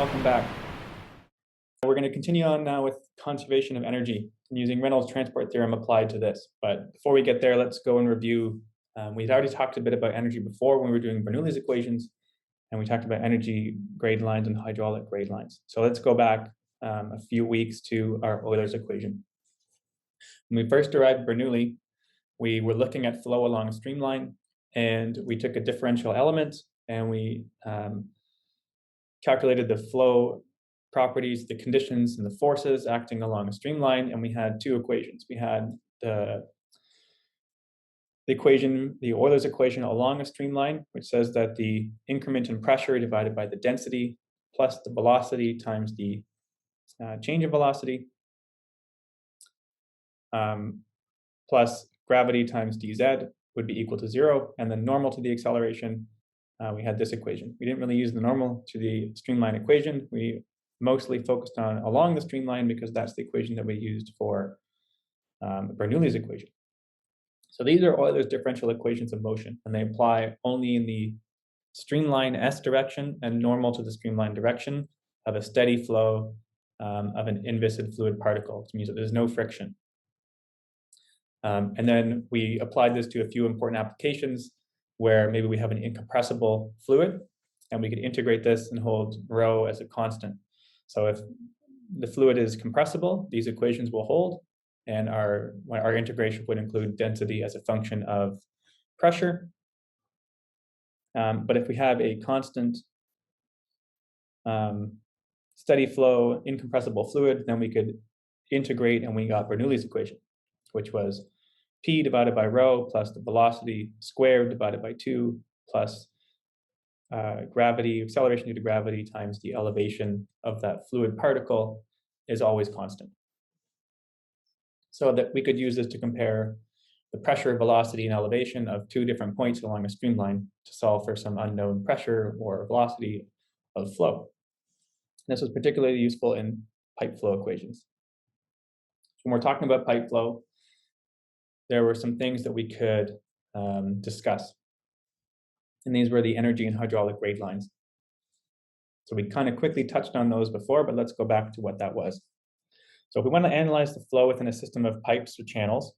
welcome back. We're going to continue on now with conservation of energy and using Reynolds transport theorem applied to this. But before we get there, let's go and review. We'd already talked a bit about energy before when we were doing Bernoulli's equations, and we talked about energy grade lines and hydraulic grade lines. So let's go back a few weeks to our Euler's equation. When we first derived Bernoulli, we were looking at flow along a streamline, and we took a differential element and we calculated the flow properties, the conditions, and the forces acting along a streamline, and we had two equations. We had the equation, the Euler's equation along a streamline, which says that the increment in pressure divided by the density plus the velocity times the change in velocity plus gravity times dz would be equal to 0, and then normal to the acceleration, we had this equation. We didn't really use the normal to the streamline equation. We mostly focused on along the streamline because that's the equation that we used for Bernoulli's equation. So these are Euler's differential equations of motion, and they apply only in the streamline S direction and normal to the streamline direction of a steady flow of an inviscid fluid particle, which means that there's no friction. And then we applied this to a few important applications where maybe we have an incompressible fluid and we could integrate this and hold rho as a constant. So if the fluid is compressible, these equations will hold, and our integration would include density as a function of pressure. But if we have a constant steady flow incompressible fluid, then we could integrate, and we got Bernoulli's equation, which was P divided by rho plus the velocity squared divided by 2 plus gravity, acceleration due to gravity times the elevation of that fluid particle is always constant. So that we could use this to compare the pressure, velocity, and elevation of two different points along a streamline to solve for some unknown pressure or velocity of flow. This was particularly useful in pipe flow equations. When we're talking about pipe flow, there were some things that we could discuss. And these were the energy and hydraulic grade lines. So we kind of quickly touched on those before, but let's go back to what that was. So if we want to analyze the flow within a system of pipes or channels,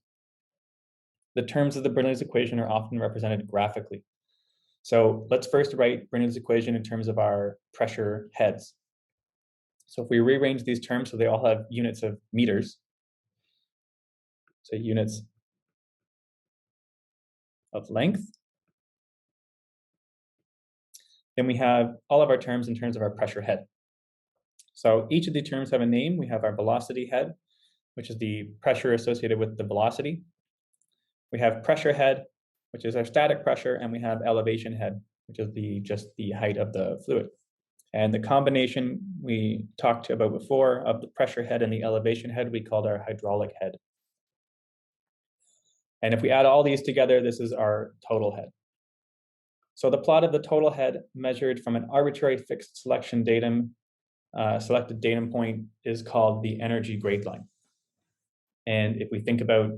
the terms of the Bernoulli's equation are often represented graphically. So let's first write Bernoulli's equation in terms of our pressure heads. So if we rearrange these terms so they all have units of meters, so units of length, then we have all of our terms in terms of our pressure head. So each of the terms have a name. We have our velocity head, which is the pressure associated with the velocity. We have pressure head, which is our static pressure, and we have elevation head, which is just the height of the fluid. And the combination we talked about before of the pressure head and the elevation head, we called our hydraulic head. And if we add all these together, this is our total head. So the plot of the total head measured from an arbitrary fixed selection datum, selected datum point, is called the energy grade line. And if we think about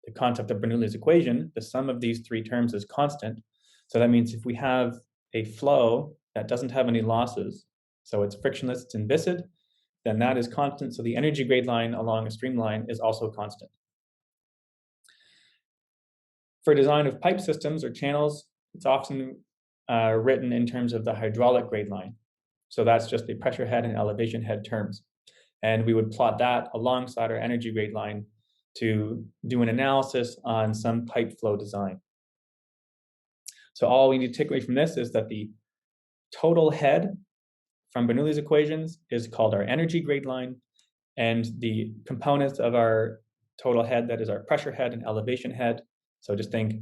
the concept of Bernoulli's equation, the sum of these three terms is constant. So that means if we have a flow that doesn't have any losses, so it's frictionless, it's inviscid, then that is constant. So the energy grade line along a streamline is also constant. For design of pipe systems or channels, it's often written in terms of the hydraulic grade line. So that's just the pressure head and elevation head terms. And we would plot that alongside our energy grade line to do an analysis on some pipe flow design. So all we need to take away from this is that the total head from Bernoulli's equations is called our energy grade line, and the components of our total head, that is our pressure head and elevation head. So just think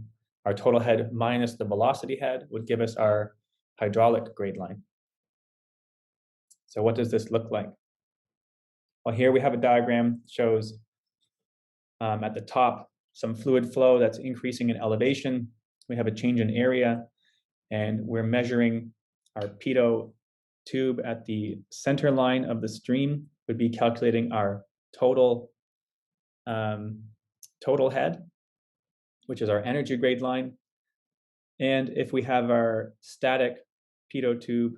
our total head minus the velocity head would give us our hydraulic grade line. So what does this look like? Well, here we have a diagram that shows at the top some fluid flow that's increasing in elevation. We have a change in area, and we're measuring our pitot tube at the center line of the stream. Would be calculating our total head, which is our energy grade line. And if we have our static pitot tube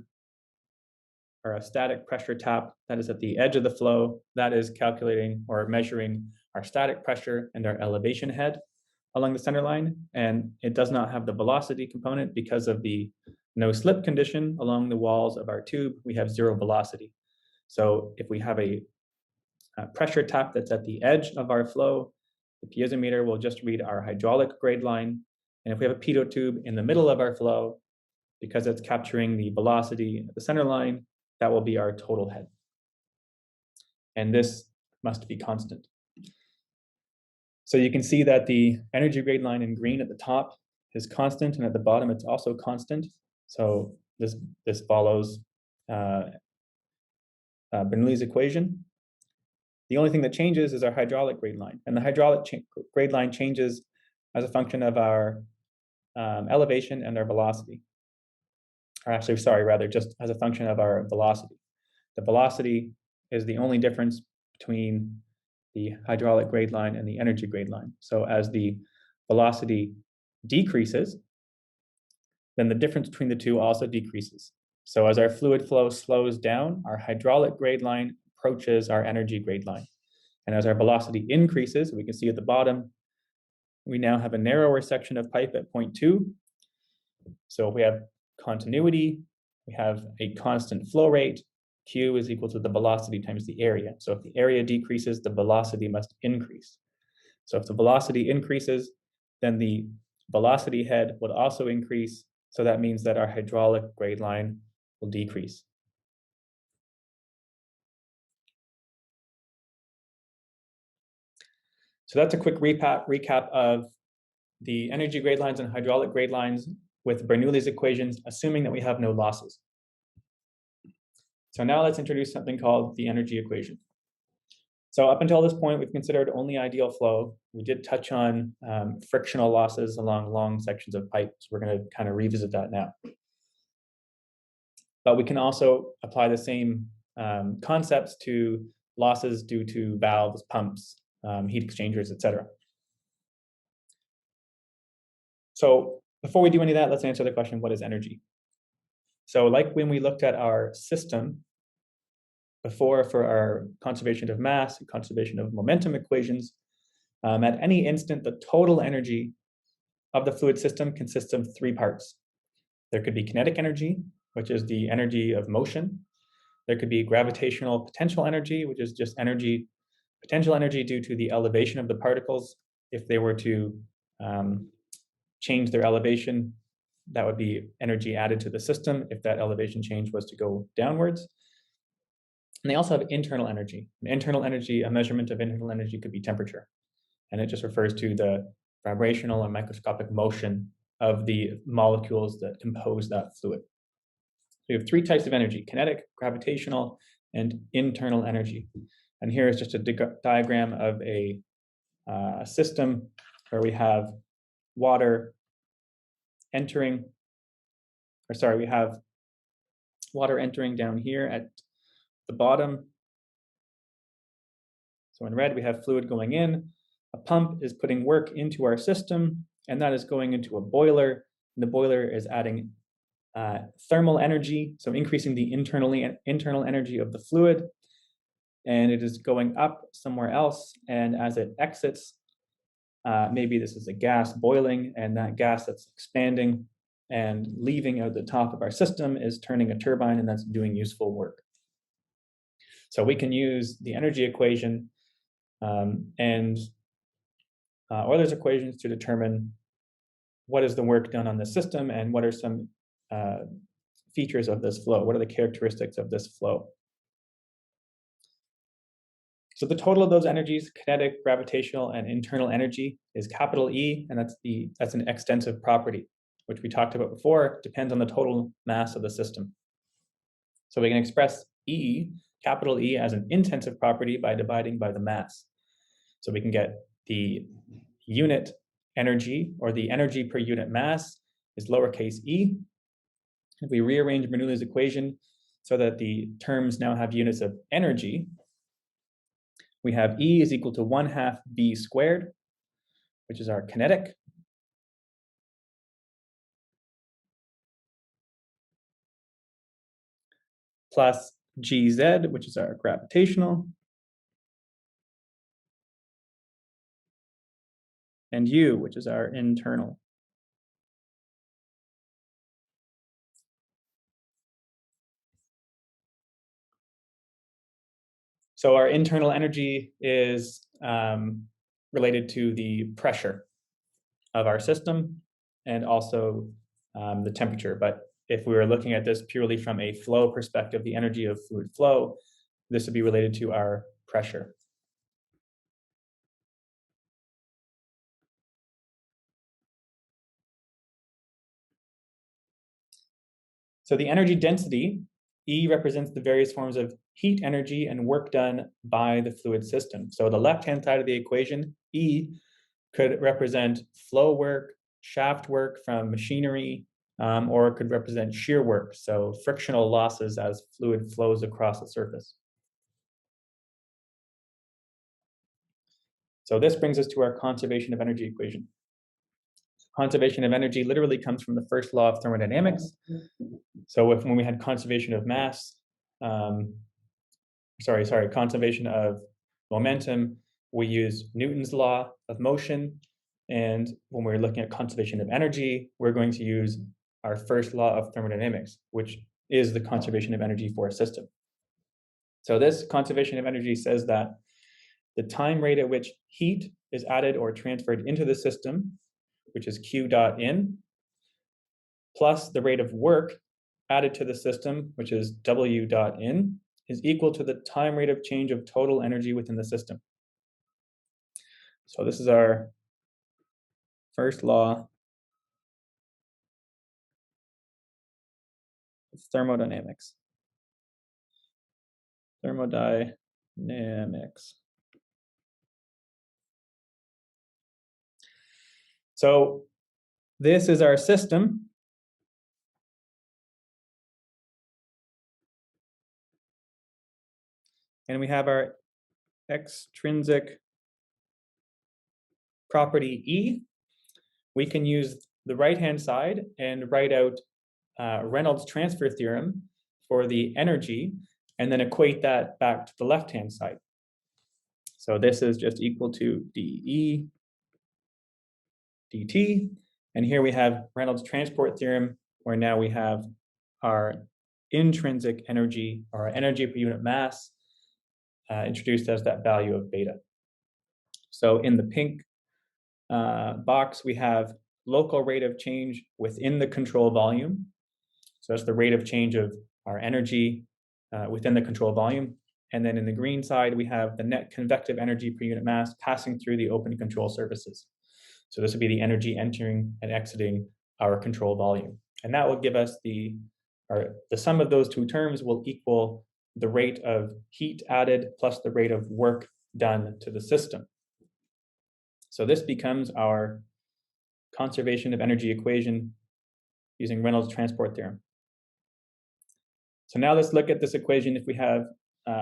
or a static pressure tap that is at the edge of the flow, that is calculating or measuring our static pressure and our elevation head along the center line. And it does not have the velocity component because of the no slip condition along the walls of our tube. We have zero velocity. So if we have a pressure tap that's at the edge of our flow, the piezometer will just read our hydraulic grade line. And if we have a pitot tube in the middle of our flow, because it's capturing the velocity at the center line, that will be our total head. And this must be constant. So you can see that the energy grade line in green at the top is constant, and at the bottom it's also constant. So this follows Bernoulli's equation. The only thing that changes is our hydraulic grade line, and the hydraulic grade line changes as a function of our elevation and our velocity. Or actually, sorry, rather just as a function of our velocity. The velocity is the only difference between the hydraulic grade line and the energy grade line. So as the velocity decreases, then the difference between the two also decreases. So as our fluid flow slows down, our hydraulic grade line approaches our energy grade line. And as our velocity increases, we can see at the bottom, we now have a narrower section of pipe at point 2. So if we have continuity, we have a constant flow rate. Q is equal to the velocity times the area. So if the area decreases, the velocity must increase. So if the velocity increases, then the velocity head would also increase. So that means that our hydraulic grade line will decrease. So that's a quick recap of the energy grade lines and hydraulic grade lines with Bernoulli's equations, assuming that we have no losses. So now let's introduce something called the energy equation. So up until this point, we've considered only ideal flow. We did touch on frictional losses along long sections of pipe, so we're going to kind of revisit that now. But we can also apply the same concepts to losses due to valves, pumps, heat exchangers, etc. So before we do any of that, let's answer the question, what is energy? So like when we looked at our system before for our conservation of mass and conservation of momentum equations, at any instant, the total energy of the fluid system consists of 3 parts. There could be kinetic energy, which is the energy of motion. There could be gravitational potential energy, which is just energy, potential energy due to the elevation of the particles. If they were to change their elevation, that would be energy added to the system if that elevation change was to go downwards. And they also have internal energy. And internal energy, a measurement of internal energy could be temperature. And it just refers to the vibrational and microscopic motion of the molecules that compose that fluid. So you have 3 types of energy: kinetic, gravitational, and internal energy. And here is just a diagram of a system where we have water entering, we have water entering down here at the bottom. So in red, we have fluid going in. A pump is putting work into our system, and that is going into a boiler. And the boiler is adding thermal energy, so increasing the internal energy of the fluid. And it is going up somewhere else. And as it exits, maybe this is a gas boiling, and that gas that's expanding and leaving out the top of our system is turning a turbine, and that's doing useful work. So we can use the energy equation and Euler's equations to determine what is the work done on the system and what are some features of this flow. What are the characteristics of this flow? So the total of those energies, kinetic, gravitational, and internal energy, is capital E, and that's an extensive property, which we talked about before. It depends on the total mass of the system. So we can express E, capital E, as an intensive property by dividing by the mass. So we can get the unit energy, or the energy per unit mass, is lowercase e. If we rearrange Bernoulli's equation so that the terms now have units of energy, we have E is equal to 1/2 v squared, which is our kinetic. plus Gz, which is our gravitational, and U, which is our internal. So our internal energy is related to the pressure of our system and also the temperature. But if we were looking at this purely from a flow perspective, the energy of fluid flow, this would be related to our pressure. So the energy density, E represents the various forms of heat energy and work done by the fluid system. So the left-hand side of the equation, E, could represent flow work, shaft work from machinery, or it could represent shear work, so frictional losses as fluid flows across the surface. So this brings us to our conservation of energy equation. Conservation of energy literally comes from the first law of thermodynamics. So when we had conservation of mass, conservation of momentum, we use Newton's law of motion. And when we're looking at conservation of energy, we're going to use our first law of thermodynamics, which is the conservation of energy for a system. So this conservation of energy says that the time rate at which heat is added or transferred into the system, which is Q dot in, plus the rate of work added to the system, which is W dot in, is equal to the time rate of change of total energy within the system. So this is our first law of thermodynamics. Thermodynamics. So this is our system. And we have our extrinsic property E. We can use the right-hand side and write out Reynolds transfer theorem for the energy, and then equate that back to the left-hand side. So this is just equal to dE dt. And here we have Reynolds transport theorem, where now we have our intrinsic energy, or our energy per unit mass, introduced as that value of beta. So in the pink box, we have local rate of change within the control volume. So that's the rate of change of our energy within the control volume. And then in the green side, we have the net convective energy per unit mass passing through the open control surfaces. So this would be the energy entering and exiting our control volume. And that will give us the sum of those two terms will equal the rate of heat added plus the rate of work done to the system. So this becomes our conservation of energy equation using Reynolds transport theorem. So now let's look at this equation if we have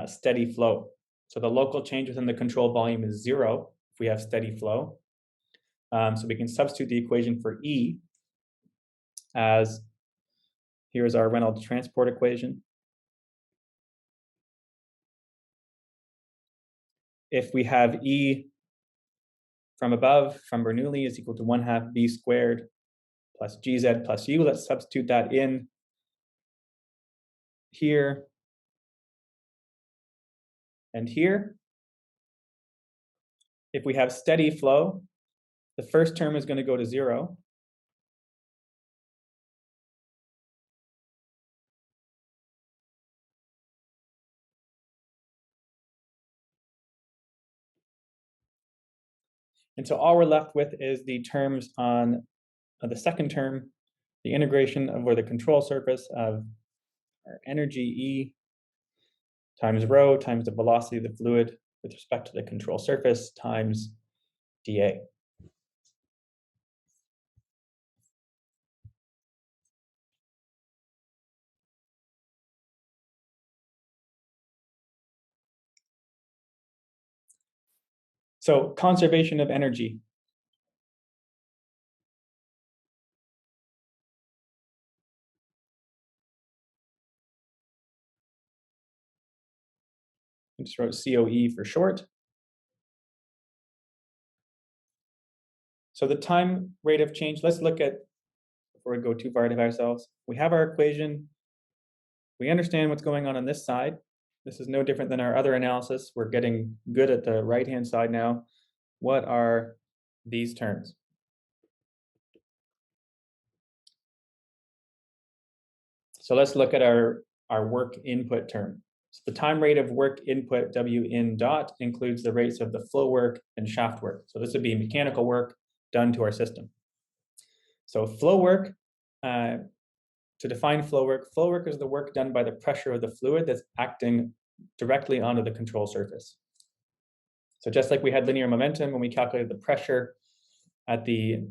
steady flow. So the local change within the control volume is 0 if we have steady flow. So we can substitute the equation for E as, here's our Reynolds transport equation. If we have E from above, from Bernoulli, is equal to 1/2 V squared plus Gz plus U, let's substitute that in here and here. If we have steady flow, the first term is going to go to 0. And so all we're left with is the terms on the second term, the integration of, or the control surface of our energy E times rho times the velocity of the fluid with respect to the control surface times dA. So conservation of energy. I just wrote COE for short. So the time rate of change, let's look at, before we go too far ahead of ourselves, we have our equation. We understand what's going on this side. This is no different than our other analysis. We're getting good at the right-hand side now. What are these terms? So let's look at our work input term. So the time rate of work input, W in dot, includes the rates of the flow work and shaft work. So this would be mechanical work done to our system. So flow work, to define flow work is the work done by the pressure of the fluid that's acting directly onto the control surface. So just like we had linear momentum when we calculated the pressure at the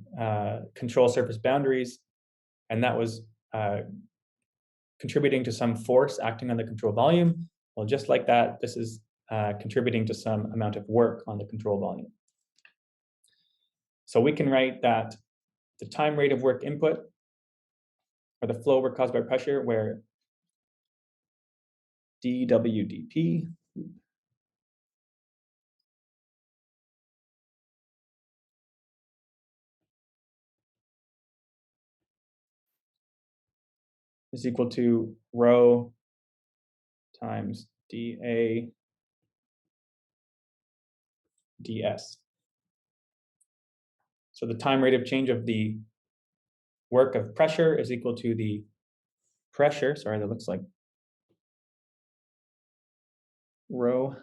control surface boundaries, and that was contributing to some force acting on the control volume. Well, just like that, this is contributing to some amount of work on the control volume. So we can write that the time rate of work input, or the flow work caused by pressure, where dWdP is equal to rho times dA ds. So the time rate of change of the work of pressure is equal to the pressure, sorry, that looks like rho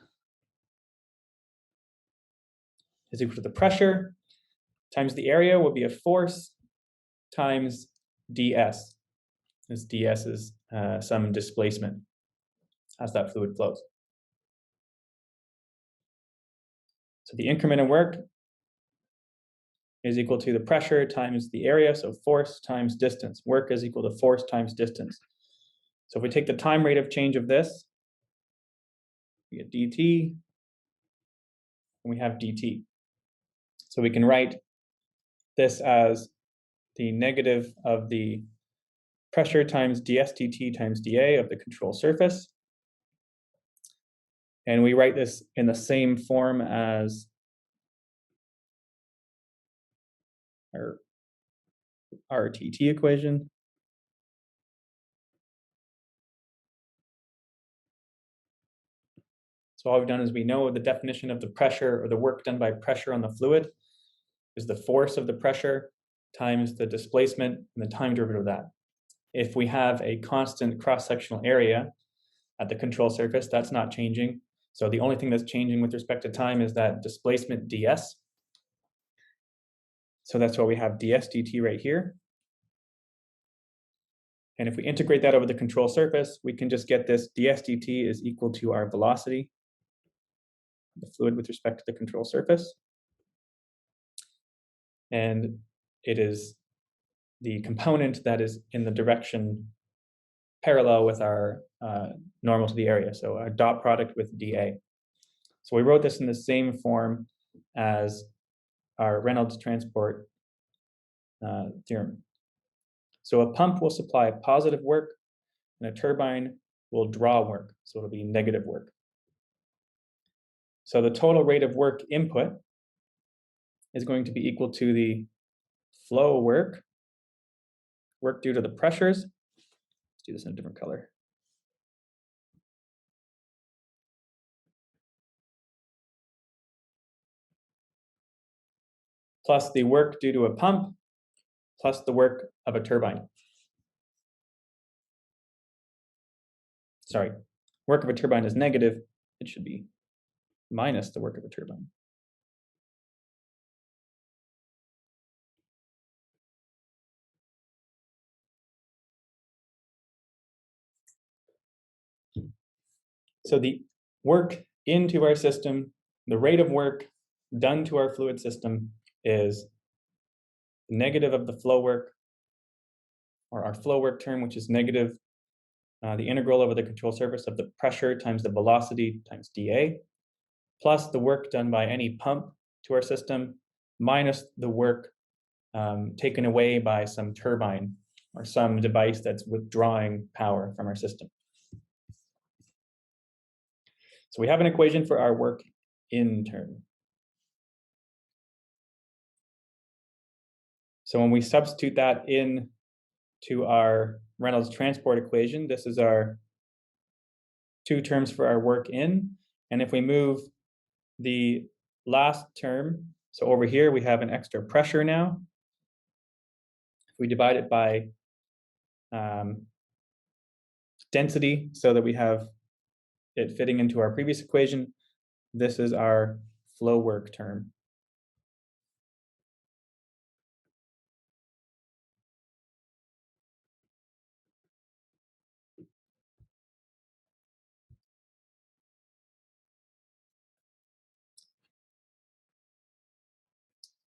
is equal to the pressure times the area will be a force times ds. This ds is some displacement as that fluid flows. So the increment in work is equal to the pressure times the area, so force times distance. Work is equal to force times distance. So if we take the time rate of change of this, we get dt, and we have dt. So we can write this as the negative of the pressure times ds dt times dA of the control surface. And we write this in the same form as our RTT equation. So all we've done is we know the definition of the pressure, or the work done by pressure on the fluid, is the force of the pressure times the displacement and the time derivative of that. If we have a constant cross-sectional area at the control surface, that's not changing. So the only thing that's changing with respect to time is that displacement ds. So that's why we have ds dt right here. And if we integrate that over the control surface, we can just get this ds dt is equal to our velocity, the fluid with respect to the control surface. And it is the component that is in the direction parallel with our normal to the area, so a dot product with dA. So we wrote this in the same form as our Reynolds transport theorem. So a pump will supply positive work, and a turbine will draw work, so it'll be negative work. So the total rate of work input is going to be equal to the flow work due to the pressures. Let's do this in a different color. Plus the work due to a pump, plus the work of a turbine. Sorry, work of a turbine is negative. It should be minus the work of a turbine. So the work into our system, the rate of work done to our fluid system is negative of the flow work, or our flow work term, which is negative the integral over the control surface of the pressure times the velocity times dA, plus the work done by any pump to our system, minus the work taken away by some turbine or some device that's withdrawing power from our system. So we have an equation for our work in term. So when we substitute that in to our Reynolds transport equation, this is our two terms for our work in. And if we move the last term, so over here we have an extra pressure now. If we divide it by density so that we have it fitting into our previous equation, this is our flow work term.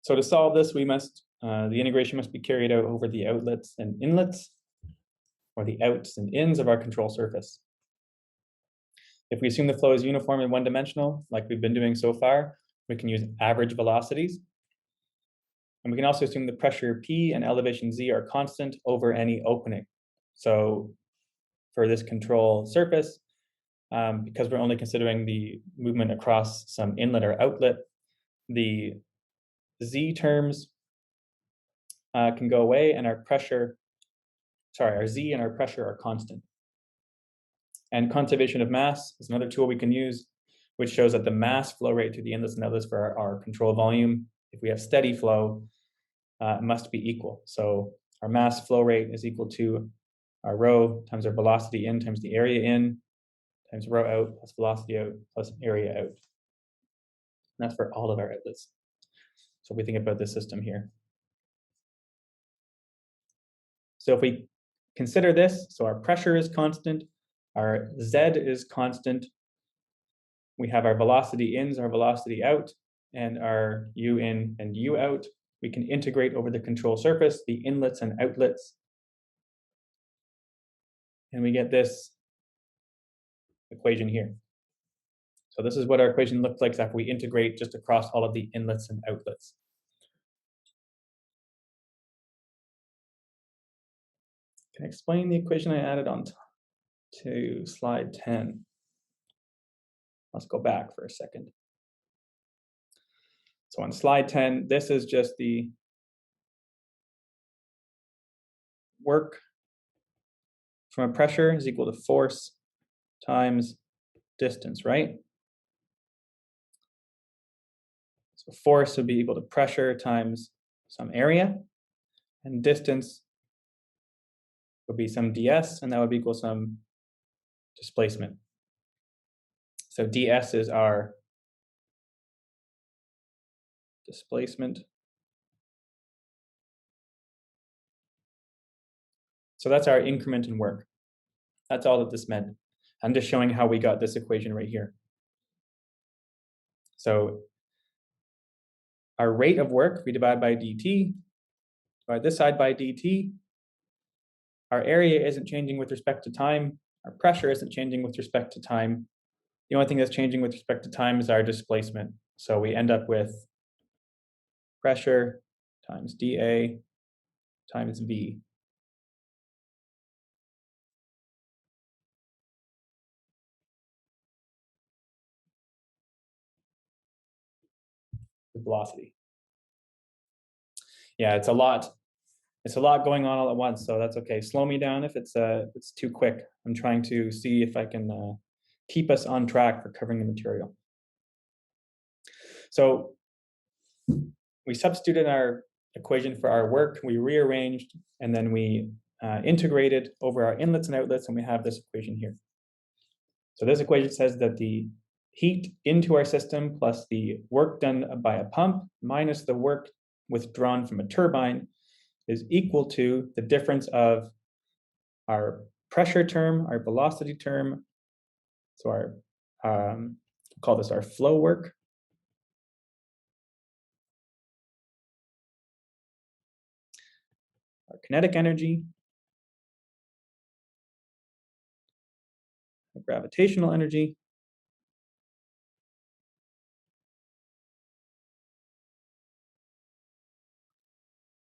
So to solve this, we must, the integration must be carried out over the outlets and inlets, or the outs and ins of our control surface. If we assume the flow is uniform and one-dimensional, like we've been doing so far, we can use average velocities. And we can also assume the pressure P and elevation Z are constant over any opening. So for this control surface, because we're only considering the movement across some inlet or outlet, the Z terms can go away, and our Z and our pressure are constant. And conservation of mass is another tool we can use, which shows that the mass flow rate through the inlets and outlets for our control volume, if we have steady flow, must be equal. So our mass flow rate is equal to our rho times our velocity in times the area in times rho out plus velocity out plus area out. And that's for all of our outlets. So we think about this system here. So if we consider this, so our pressure is constant, our Z is constant, we have our velocity ins, our velocity out, and our U in and U out. We can integrate over the control surface, the inlets and outlets. And we get this equation here. So this is what our equation looks like after we integrate just across all of the inlets and outlets. Can I explain the equation I added on to slide 10? Let's go back for a second. So on slide 10, this is just the work from a pressure is equal to force times distance, right? So force would be equal to pressure times some area, and distance would be some ds, and that would be equal to some displacement. So ds is our displacement. So that's our increment in work. That's all that this meant. I'm just showing how we got this equation right here. So our rate of work, we divide by dt, divide this side by dt. Our area isn't changing with respect to time. Our pressure isn't changing with respect to time. The only thing that's changing with respect to time is our displacement. So we end up with pressure times dA times V. The velocity. Yeah, it's a lot. It's a lot going on all at once, so that's okay. Slow me down if it's too quick. I'm trying to see if I can keep us on track for covering the material. So we substituted our equation for our work, we rearranged, and then we integrated over our inlets and outlets, and we have this equation here. So this equation says that the heat into our system plus the work done by a pump minus the work withdrawn from a turbine is equal to the difference of our pressure term, our velocity term, so our, we'll call this our flow work, our kinetic energy, our gravitational energy,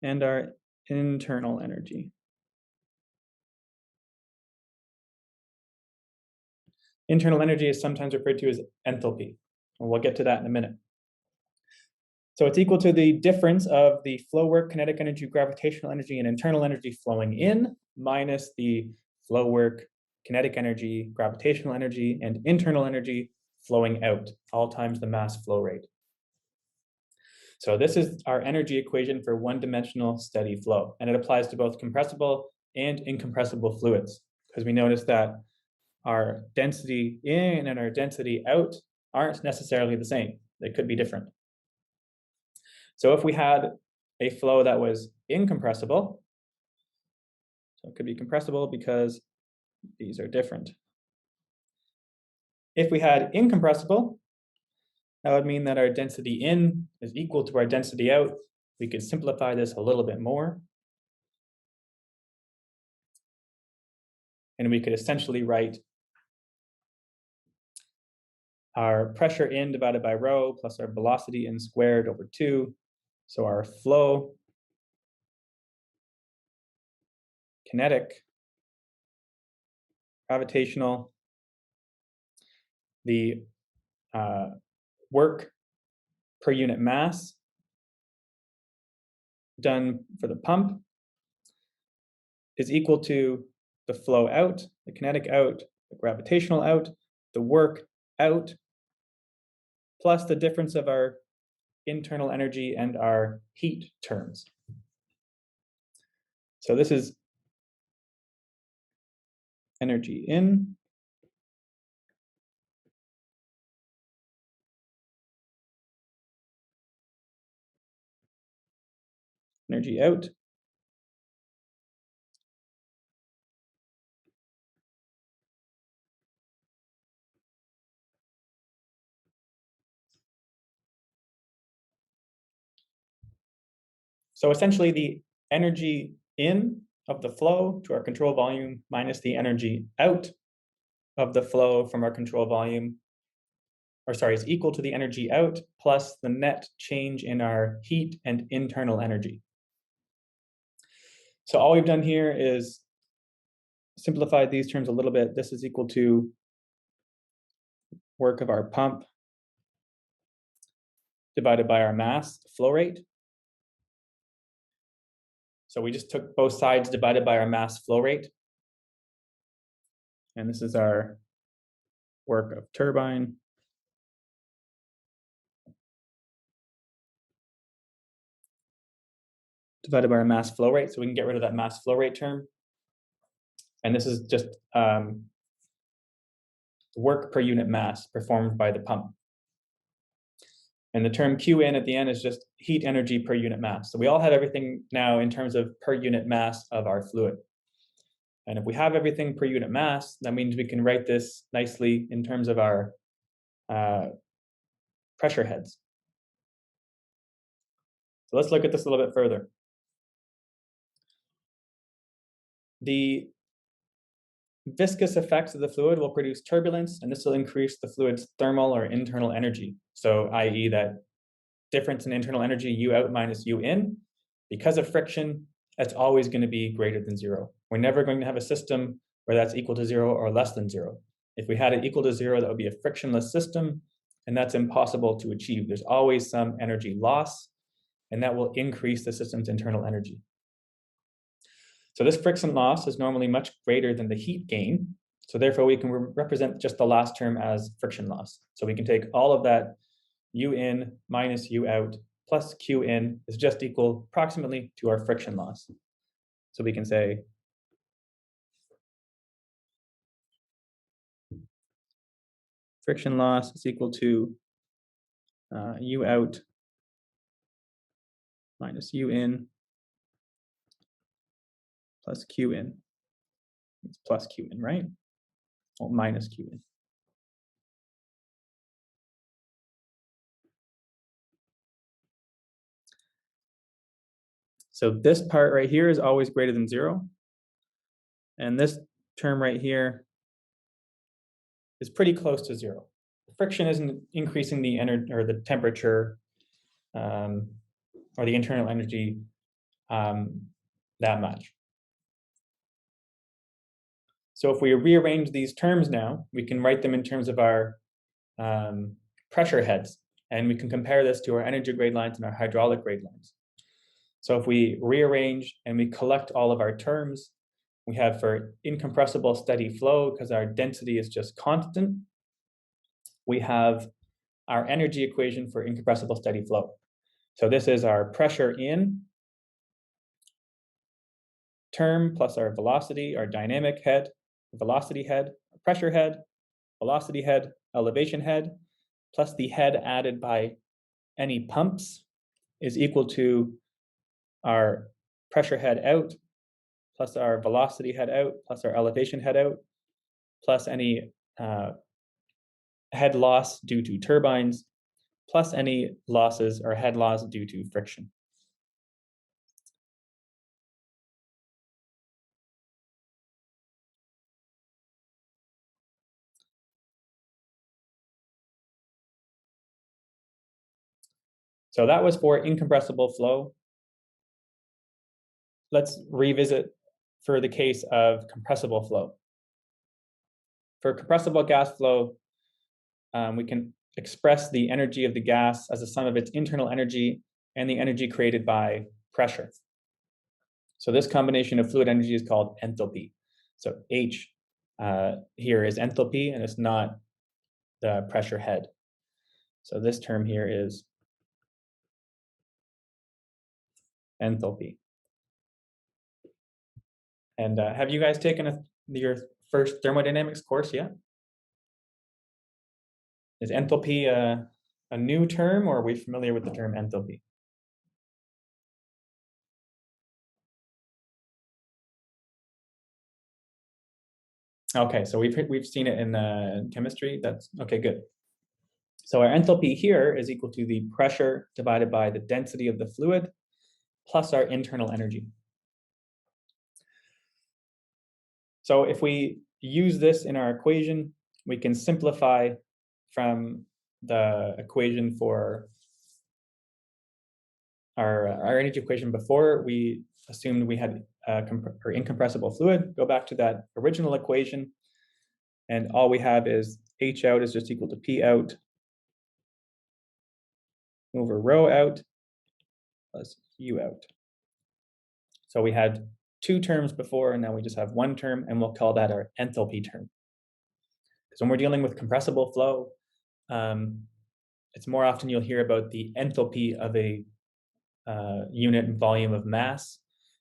and our internal energy. Internal energy is sometimes referred to as enthalpy, and we'll get to that in a minute. So it's equal to the difference of the flow work, kinetic energy, gravitational energy, and internal energy flowing in minus the flow work, kinetic energy, gravitational energy, and internal energy flowing out, all times the mass flow rate. So this is our energy equation for one-dimensional steady flow, and it applies to both compressible and incompressible fluids, because we notice that our density in and our density out aren't necessarily the same. They could be different. So if we had a flow that was incompressible, so it could be compressible because these are different. If we had incompressible, that would mean that our density in is equal to our density out. We could simplify this a little bit more. And we could essentially write our pressure in divided by rho plus our velocity in squared over 2. So our flow, kinetic, gravitational, the work per unit mass done for the pump is equal to the flow out, the kinetic out, the gravitational out, the work out, plus the difference of our internal energy and our heat terms. So this is energy in energy out. So essentially the energy in of the flow to our control volume minus the energy out of the flow from our control volume, or sorry, is equal to the energy out plus the net change in our heat and internal energy. So all we've done here is simplified these terms a little bit. This is equal to work of our pump divided by our mass flow rate. So we just took both sides divided by our mass flow rate. And this is our work of turbine divided by our mass flow rate. So we can get rid of that mass flow rate term. And this is just work per unit mass performed by the pump. And the term Qin at the end is just heat energy per unit mass. So we all have everything now in terms of per unit mass of our fluid. And if we have everything per unit mass, that means we can write this nicely in terms of our pressure heads. So let's look at this a little bit further. The viscous effects of the fluid will produce turbulence, and this will increase the fluid's thermal or internal energy. So i.e. that difference in internal energy, U out minus U in, because of friction, that's always going to be greater than 0. We're never going to have a system where that's equal to 0 or less than 0. If we had it equal to 0, that would be a frictionless system, and that's impossible to achieve. There's always some energy loss, and that will increase the system's internal energy. So this friction loss is normally much greater than the heat gain. So therefore, we can represent just the last term as friction loss. So we can take all of that U in minus U out plus Q in is just equal approximately to our friction loss. So we can say friction loss is equal to U out minus U in plus Q in. It's plus Q in, right? Well, minus Q in. So this part right here is always greater than 0. And this term right here is pretty close to 0. Friction isn't increasing the energy or the temperature or the internal energy that much. So if we rearrange these terms now, we can write them in terms of our pressure heads, and we can compare this to our energy grade lines and our hydraulic grade lines. So if we rearrange and we collect all of our terms, we have for incompressible steady flow, because our density is just constant, we have our energy equation for incompressible steady flow. So this is our pressure in term plus our velocity, our dynamic head, velocity head, pressure head, velocity head, elevation head, plus the head added by any pumps is equal to our pressure head out, plus our velocity head out, plus our elevation head out, plus any head loss due to turbines, plus any losses or head loss due to friction. So that was for incompressible flow. Let's revisit for the case of compressible flow. For compressible gas flow, we can express the energy of the gas as a sum of its internal energy and the energy created by pressure. So this combination of fluid energy is called enthalpy. So H here is enthalpy, and it's not the pressure head. So this term here is enthalpy. And have you guys taken your first thermodynamics course yet? Is enthalpy a new term, or are we familiar with the term enthalpy? Okay, so we've seen it in chemistry. That's okay, good. So our enthalpy here is equal to the pressure divided by the density of the fluid plus our internal energy. So if we use this in our equation, we can simplify from the equation for our energy equation before. We assumed we had incompressible fluid. Go back to that original equation, and all we have is H out is just equal to P out over rho out plus U out. So we had two terms before, and now we just have one term, and we'll call that our enthalpy term. Because when we're dealing with compressible flow, it's more often you'll hear about the enthalpy of a unit volume of mass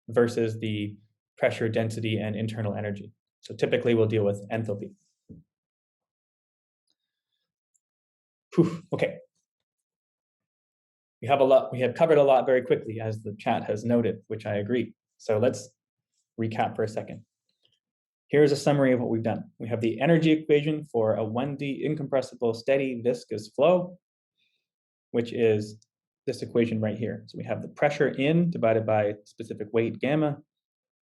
versus the pressure, density, and internal energy. So typically we'll deal with enthalpy. Whew, okay. We have covered a lot very quickly, as the chat has noted, which I agree. So let's recap for a second. Here's a summary of what we've done. We have the energy equation for a 1D incompressible steady viscous flow, which is this equation right here. So we have the pressure in divided by specific weight gamma,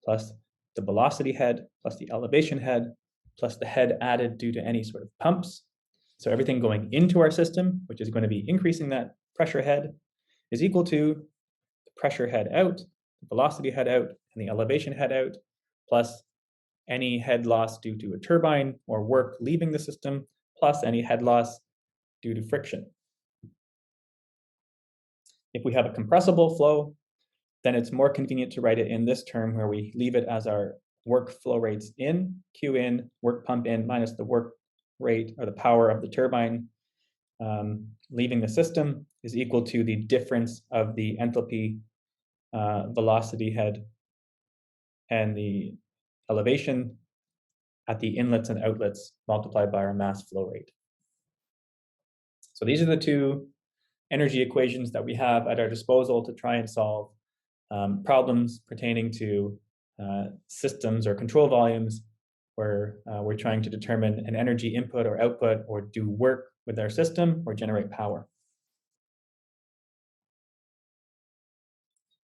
plus the velocity head, plus the elevation head, plus the head added due to any sort of pumps. So everything going into our system, which is going to be increasing that pressure head, is equal to the pressure head out, the velocity head out, and the elevation head out, plus any head loss due to a turbine or work leaving the system, plus any head loss due to friction. If we have a compressible flow, then it's more convenient to write it in this term where we leave it as our work flow rates in, Q in, work pump in, minus the work rate or the power of the turbine leaving the system is equal to the difference of the enthalpy, velocity head, and the elevation at the inlets and outlets multiplied by our mass flow rate. So these are the two energy equations that we have at our disposal to try and solve problems pertaining to systems or control volumes where we're trying to determine an energy input or output or do work with our system or generate power.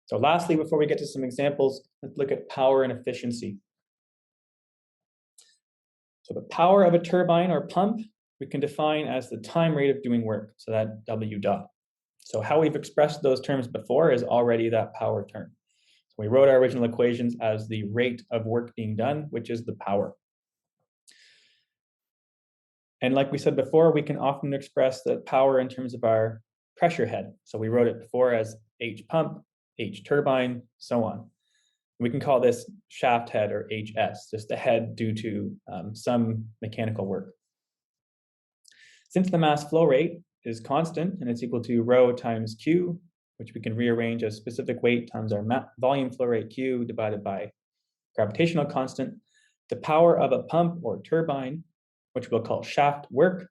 So lastly, before we get to some examples, let's look at power and efficiency. So the power of a turbine or pump, we can define as the time rate of doing work, so that W dot. So how we've expressed those terms before is already that power term. So we wrote our original equations as the rate of work being done, which is the power. And like we said before, we can often express the power in terms of our pressure head. So we wrote it before as H pump, H turbine, so on. We can call this shaft head or HS, just the head due to some mechanical work. Since the mass flow rate is constant and it's equal to rho times Q, which we can rearrange as specific weight times our volume flow rate Q divided by gravitational constant, the power of a pump or turbine, which we'll call shaft work,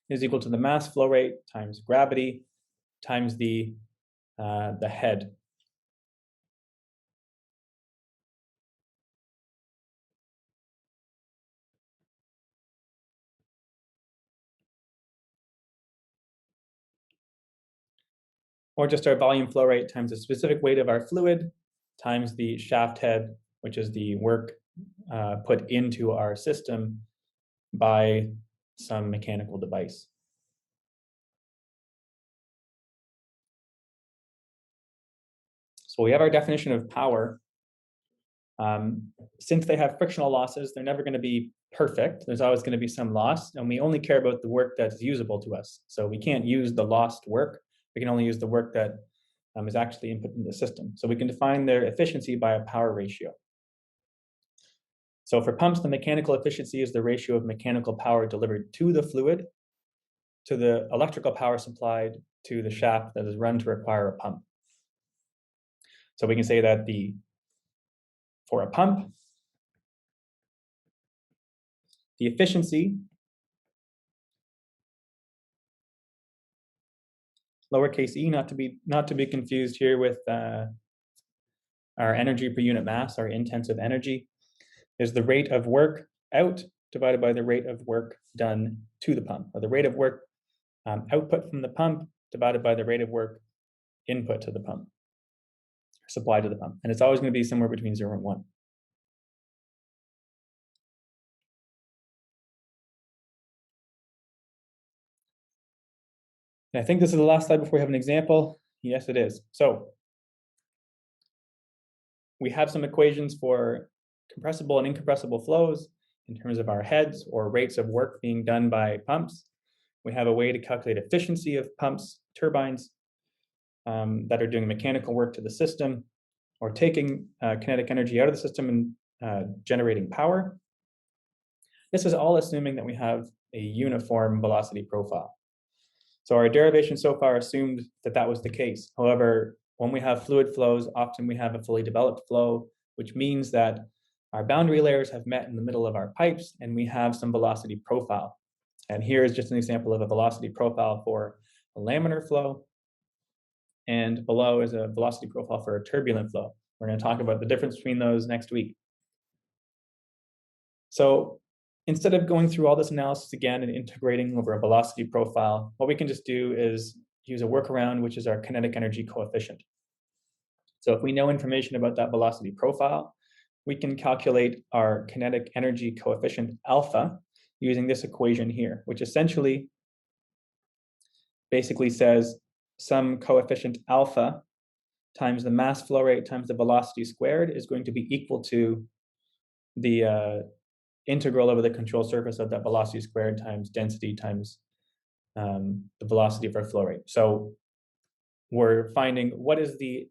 is equal to the mass flow rate times gravity times the head. Or just our volume flow rate times the specific weight of our fluid times the shaft head, which is the work put into our system by some mechanical device. So we have our definition of power. Since they have frictional losses, they're never going to be perfect. There's always going to be some loss, and we only care about the work that's usable to us. So we can't use the lost work. We can only use the work that is actually input in the system. So we can define their efficiency by a power ratio. So for pumps, the mechanical efficiency is the ratio of mechanical power delivered to the fluid, to the electrical power supplied to the shaft that is run to require a pump. So we can say that for a pump, the efficiency, lowercase e, not to be confused here with our energy per unit mass, our intensive energy, is the rate of work out divided by the rate of work done to the pump, or the rate of work output from the pump divided by the rate of work input to the pump, supplied to the pump. And it's always going to be somewhere between 0 and 1. And I think this is the last slide before we have an example. Yes, it is. So we have some equations for compressible and incompressible flows in terms of our heads or rates of work being done by pumps. We have a way to calculate efficiency of pumps, turbines that are doing mechanical work to the system or taking kinetic energy out of the system and generating power. This is all assuming that we have a uniform velocity profile. So our derivation so far assumed that that was the case. However, when we have fluid flows, often we have a fully developed flow, which means that our boundary layers have met in the middle of our pipes and we have some velocity profile. And here is just an example of a velocity profile for a laminar flow. And below is a velocity profile for a turbulent flow. We're going to talk about the difference between those next week. So instead of going through all this analysis again and integrating over a velocity profile, what we can just do is use a workaround, which is our kinetic energy coefficient. So if we know information about that velocity profile, we can calculate our kinetic energy coefficient alpha using this equation here, which essentially basically says some coefficient alpha times the mass flow rate times the velocity squared is going to be equal to the integral over the control surface of that velocity squared times density times the velocity of our flow rate. So we're finding what is the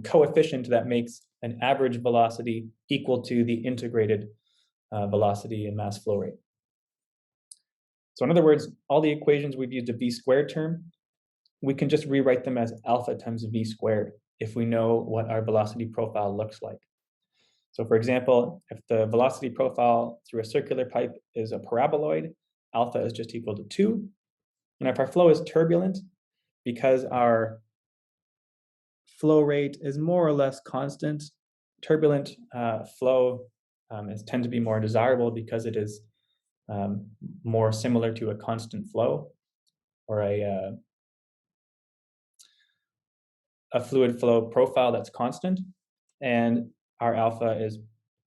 coefficient that makes an average velocity equal to the integrated velocity and mass flow rate. So in other words, all the equations we've used a v squared term, we can just rewrite them as alpha times v squared if we know what our velocity profile looks like. So for example, if the velocity profile through a circular pipe is a paraboloid, alpha is just equal to 2. And if our flow is turbulent, because our flow rate is more or less constant, turbulent flow tend to be more desirable because it is more similar to a constant flow or a fluid flow profile that's constant, and our alpha is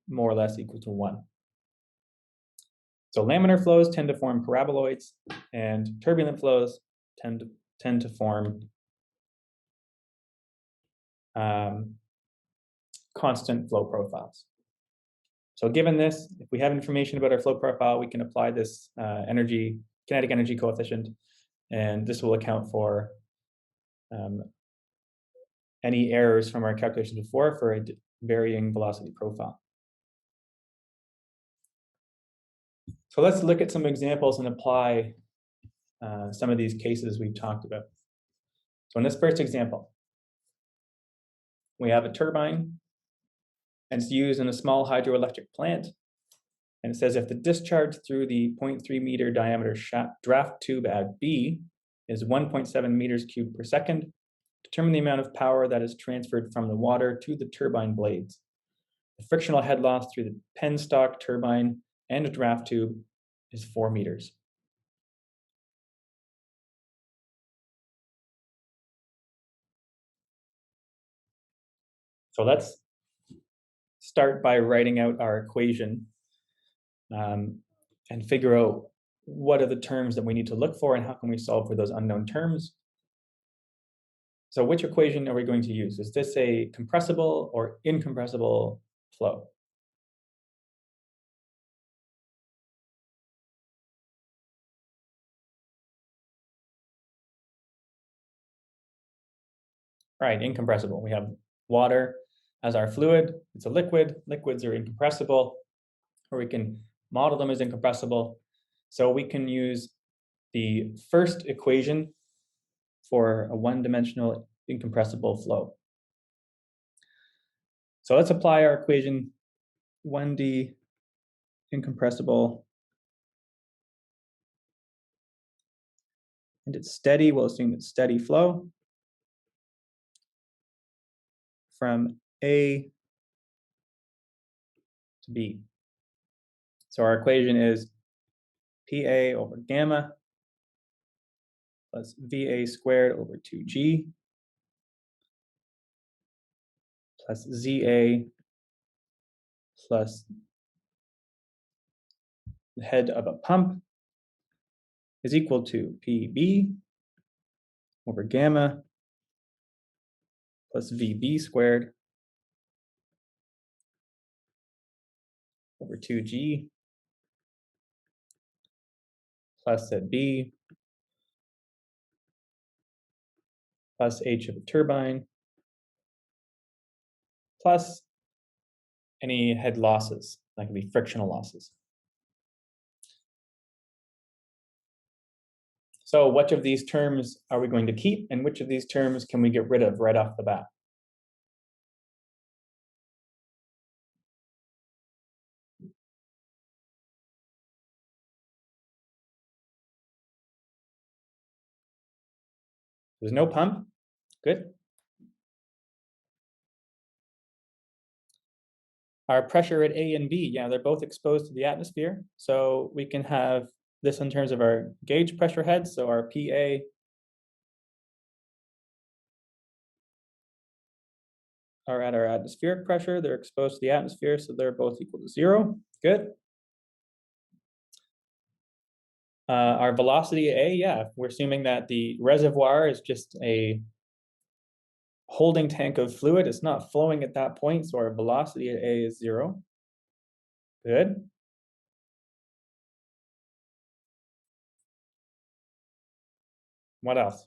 more or less equal to 1. So laminar flows tend to form paraboloids, and turbulent flows tend to form constant flow profiles. So given this, if we have information about our flow profile, we can apply this kinetic energy coefficient, and this will account for any errors from our calculations before for a varying velocity profile. So let's look at some examples and apply some of these cases we've talked about. So in this first example, we have a turbine, and it's used in a small hydroelectric plant. And it says if the discharge through the 0.3 meter diameter draft tube at B is 1.7 meters cubed per second, determine the amount of power that is transferred from the water to the turbine blades. The frictional head loss through the penstock turbine and draft tube is 4 meters. So let's start by writing out our equation and figure out what are the terms that we need to look for and how can we solve for those unknown terms. So which equation are we going to use? Is this a compressible or incompressible flow? Right, incompressible. We have water as our fluid. It's a liquid. Liquids are incompressible, or we can model them as incompressible. So we can use the first equation for a one-dimensional incompressible flow. So let's apply our equation 1D incompressible. And it's steady. We'll assume it's steady flow from A to B. So our equation is PA over gamma plus VA squared over 2G plus ZA plus the head of a pump is equal to PB over gamma plus VB squared over 2G plus ZB plus H of a turbine plus any head losses, that can be frictional losses. So which of these terms are we going to keep, and which of these terms can we get rid of right off the bat? There's no pump. Good. Our pressure at A and B, yeah, they're both exposed to the atmosphere. So we can have this in terms of our gauge pressure heads. So our PA are at our atmospheric pressure. They're exposed to the atmosphere, so they're both equal to 0. Good. Our velocity at A, yeah, we're assuming that the reservoir is just a holding tank of fluid. It's not flowing at that point, so our velocity at A is 0. Good. What else?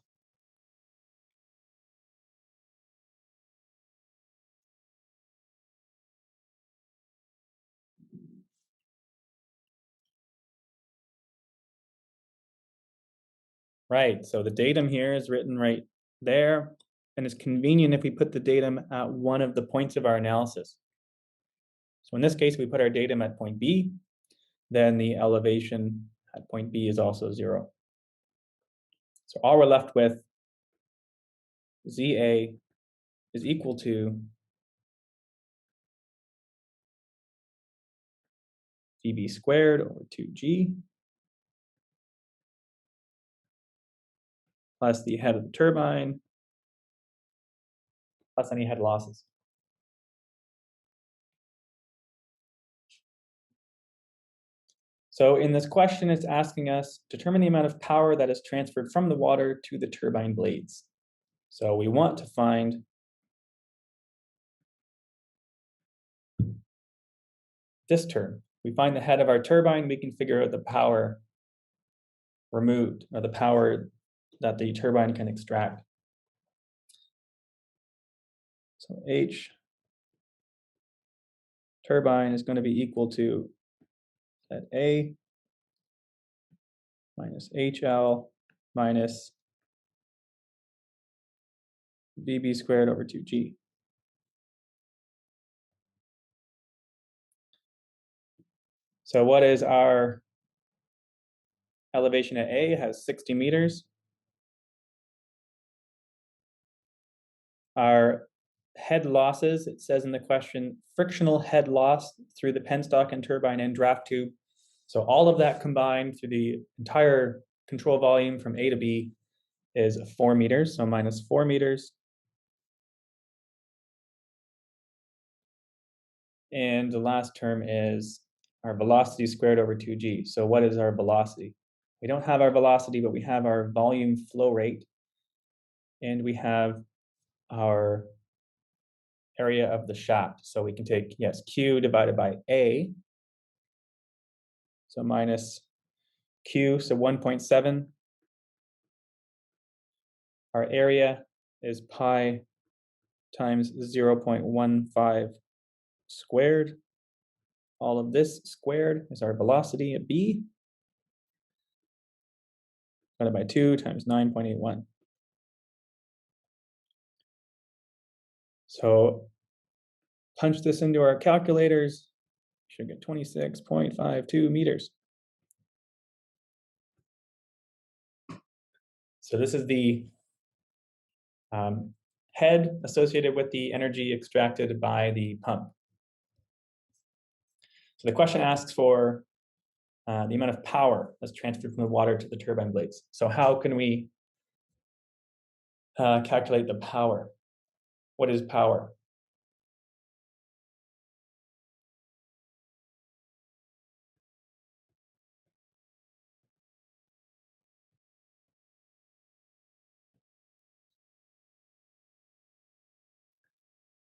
Right, so the datum here is written right there, and it's convenient if we put the datum at one of the points of our analysis. So in this case, we put our datum at point B, then the elevation at point B is also 0. So all we're left with, ZA is equal to VB squared over 2G plus the head of the turbine plus any head losses. So in this question, it's asking us determine the amount of power that is transferred from the water to the turbine blades. So we want to find this term. We find the head of our turbine, we can figure out the power removed, or the power that the turbine can extract. So H turbine is going to be equal to ZA minus HL minus VB squared over 2G. So what is our elevation at A? It has 60 meters. Our head losses, it says in the question, frictional head loss through the penstock and turbine and draft tube. So all of that combined through the entire control volume from A to B is 4 meters, so minus 4 meters. And the last term is our velocity squared over 2G. So what is our velocity? We don't have our velocity, but we have our volume flow rate. And we have our area of the shaft. So we can take, yes, Q divided by A. So minus Q, so 1.7. Our area is pi times 0.15 squared. All of this squared is our velocity at B, divided by 2 times 9.81. So punch this into our calculators, should get 26.52 meters. So this is the head associated with the energy extracted by the pump. So the question asks for the amount of power that's transferred from the water to the turbine blades. So how can we calculate the power? What is power?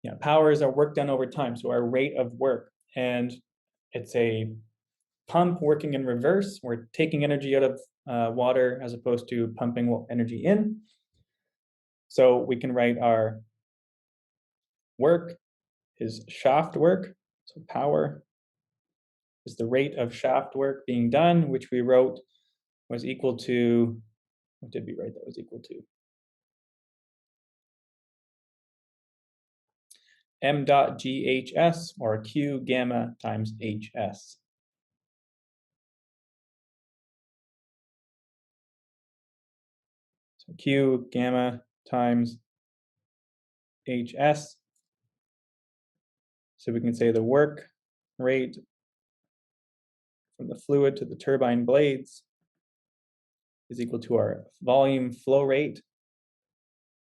Yeah, power is our work done over time, so our rate of work. And it's a pump working in reverse. We're taking energy out of water as opposed to pumping energy in. So we can write our work is shaft work. So power is the rate of shaft work being done, which we wrote was equal to, what did we write that was equal to? M dot GHS, or Q gamma times HS. So Q gamma times HS. So we can say the work rate from the fluid to the turbine blades is equal to our volume flow rate,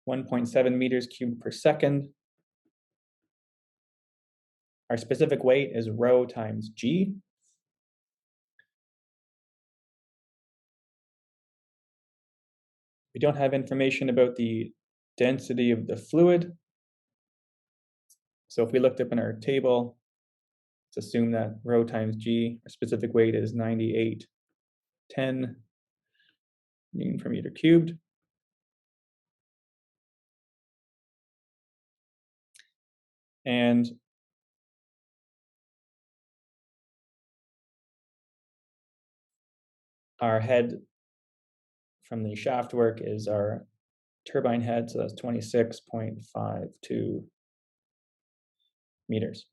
1.7 meters cubed per second. Our specific weight is rho times G. We don't have information about the density of the fluid. So if we looked up in our table, let's assume that rho times G, our specific weight is 9810 Newton per meter cubed. And our head from the shaft work is our turbine head, so that's 26.52 meters.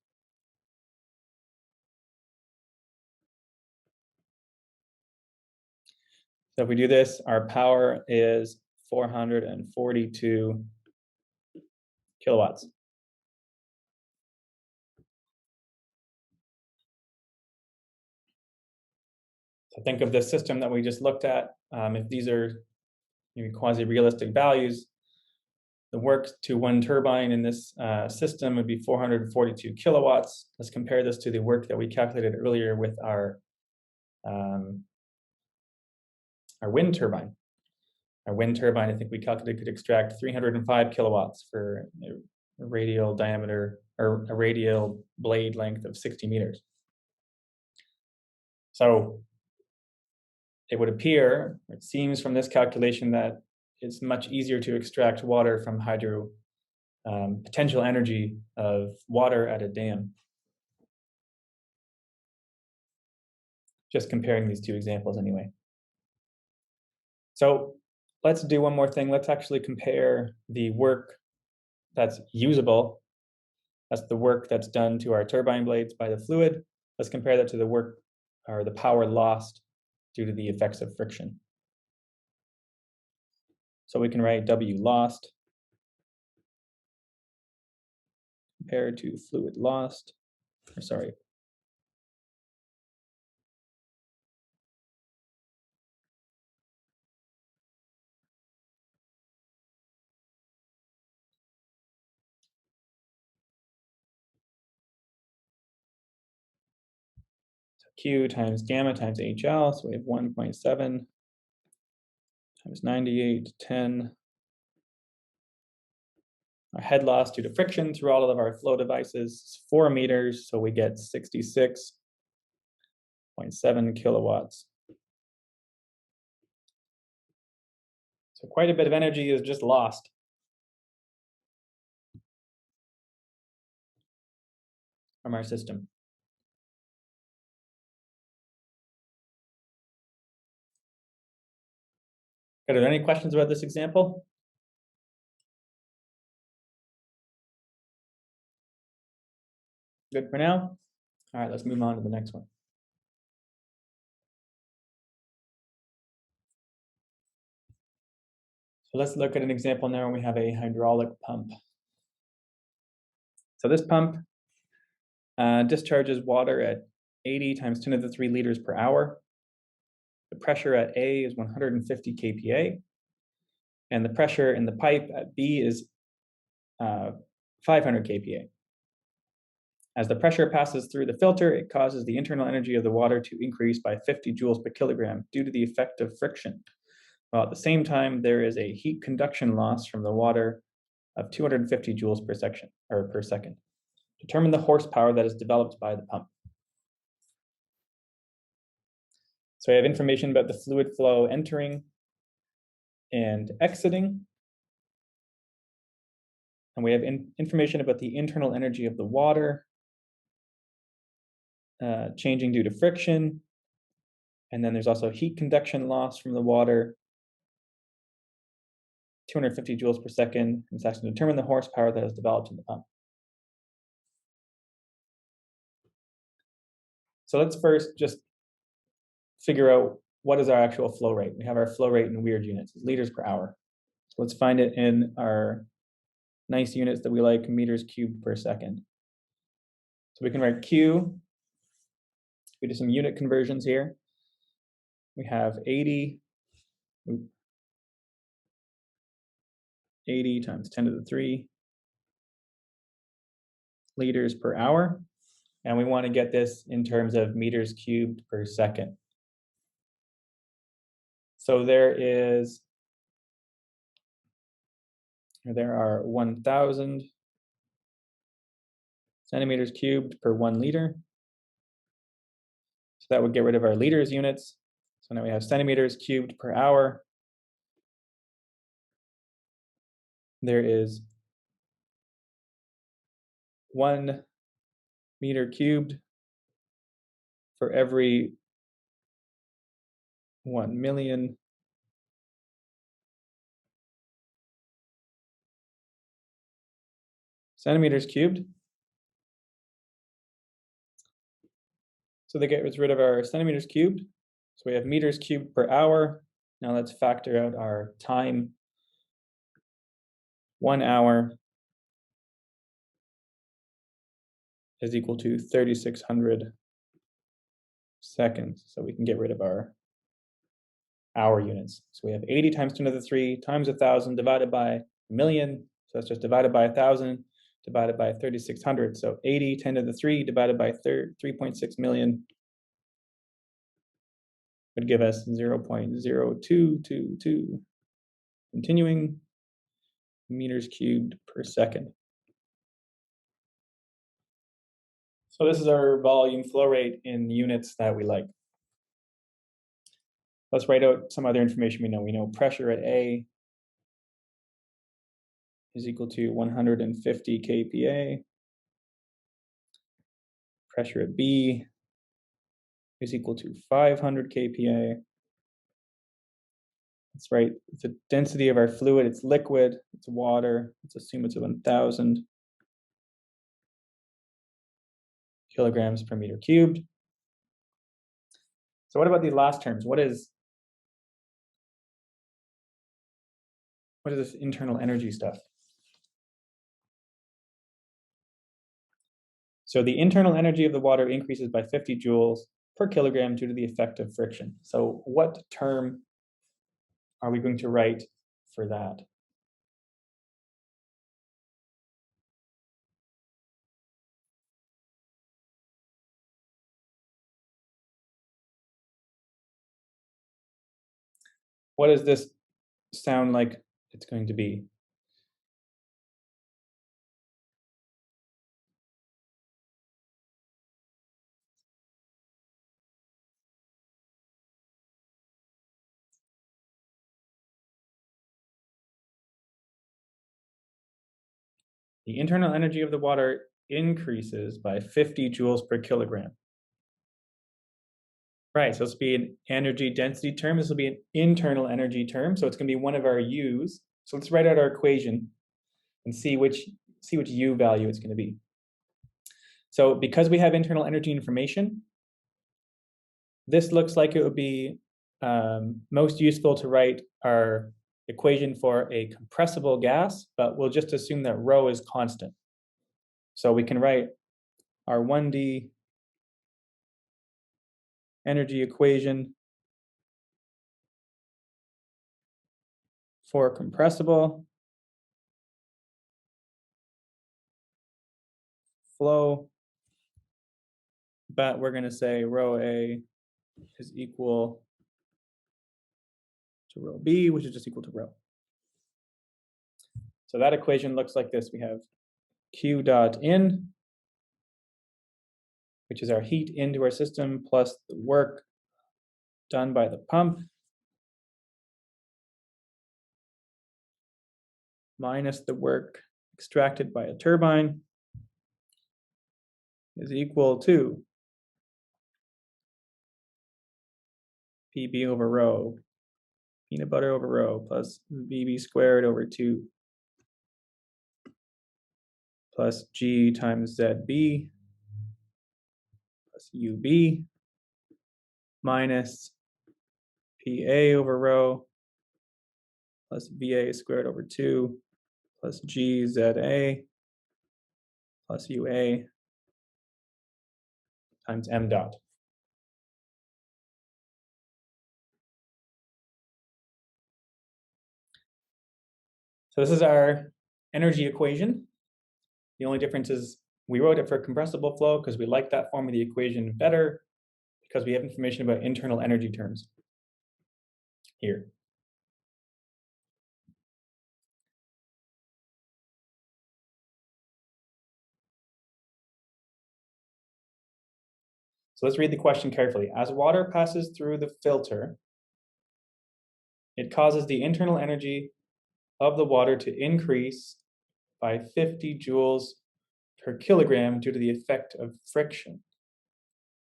So if we do this, our power is 442 kilowatts. So think of the system that we just looked at. If these are maybe quasi-realistic values, the work to one turbine in this system would be 442 kilowatts. Let's compare this to the work that we calculated earlier with our wind turbine. Our wind turbine, I think we calculated, could extract 305 kilowatts for a radial diameter, or a radial blade length of 60 meters. So it would appear, it seems from this calculation, that it's much easier to extract water from hydro potential energy of water at a dam. Just comparing these two examples anyway. So let's do one more thing. Let's actually compare the work that's usable. That's the work that's done to our turbine blades by the fluid. Let's compare that to the work or the power lost due to the effects of friction. So we can write W lost compared to fluid lost, or sorry, Q times gamma times HL, so we have 1.7 times 98, 10. Our head loss due to friction through all of our flow devices is 4 meters, so we get 66.7 kilowatts. So quite a bit of energy is just lost. From our system. Are there any questions about this example? Good for now? All right, let's move on to the next one. So let's look at an example now where we have a hydraulic pump. So this pump discharges water at 80 times 10 to the 3 liters per hour. The pressure at A is 150 kPa. And the pressure in the pipe at B is 500 kPa. As the pressure passes through the filter, it causes the internal energy of the water to increase by 50 joules per kilogram due to the effect of friction. While at the same time, there is a heat conduction loss from the water of 250 joules per second. Determine the horsepower that is developed by the pump. So I have information about the fluid flow entering and exiting. And we have information about the internal energy of the water changing due to friction. And then there's also heat conduction loss from the water, 250 joules per second. And it's actually determine the horsepower that is developed in the pump. So let's first just figure out what is our actual flow rate. We have our flow rate in weird units, it's liters per hour. So let's find it in our nice units that we like, meters cubed per second. So we can write Q. We do some unit conversions here. We have 80 times 10 to the 3 liters per hour. And we want to get this in terms of meters cubed per second. So there are 1,000 centimeters cubed per 1 liter. So that would get rid of our liters units. So now we have centimeters cubed per hour. There is 1 meter cubed for every 1 million centimeters cubed. So they get rid of our centimeters cubed. So we have meters cubed per hour. Now let's factor out our time. 1 hour is equal to 3,600 seconds. So we can get rid of our hour units. So we have 80 times 10 to the 3 times 1,000 divided by a million. So that's just divided by 1,000 divided by 3,600. So 80, 10 to the 3 divided by 3.6 million would give us 0.0222, continuing meters cubed per second. So this is our volume flow rate in units that we like. Let's write out some other information we know. We know pressure at A is equal to 150 kPa. Pressure at B is equal to 500 kPa. That's right. The density of our fluid, it's liquid, it's water. Let's assume it's 1,000 kilograms per meter cubed. So what about these last terms? What is this internal energy stuff? So the internal energy of the water increases by 50 joules per kilogram due to the effect of friction. So what term are we going to write for that? What does this sound like it's going to be? The internal energy of the water increases by 50 joules per kilogram. Right, so this will be an energy density term. This will be an internal energy term, so it's going to be one of our U's. So let's write out our equation and see which U value it's going to be. So because we have internal energy information, this looks like it would be most useful to write our equation for a compressible gas, but we'll just assume that rho is constant. So we can write our 1D energy equation for compressible flow, but we're going to say rho A is equal to rho B, which is just equal to rho. So that equation looks like this. We have Q dot in, which is our heat into our system, plus the work done by the pump, minus the work extracted by a turbine, is equal to PB over rho, peanut butter over rho, plus VB squared over 2, plus G times ZB, plus UB, minus PA over rho, plus VA squared over 2, plus GZA, plus UA, times M dot. So this is our energy equation. The only difference is we wrote it for compressible flow because we like that form of the equation better because we have information about internal energy terms here. So let's read the question carefully. As water passes through the filter, it causes the internal energy of the water to increase by 50 joules per kilogram due to the effect of friction.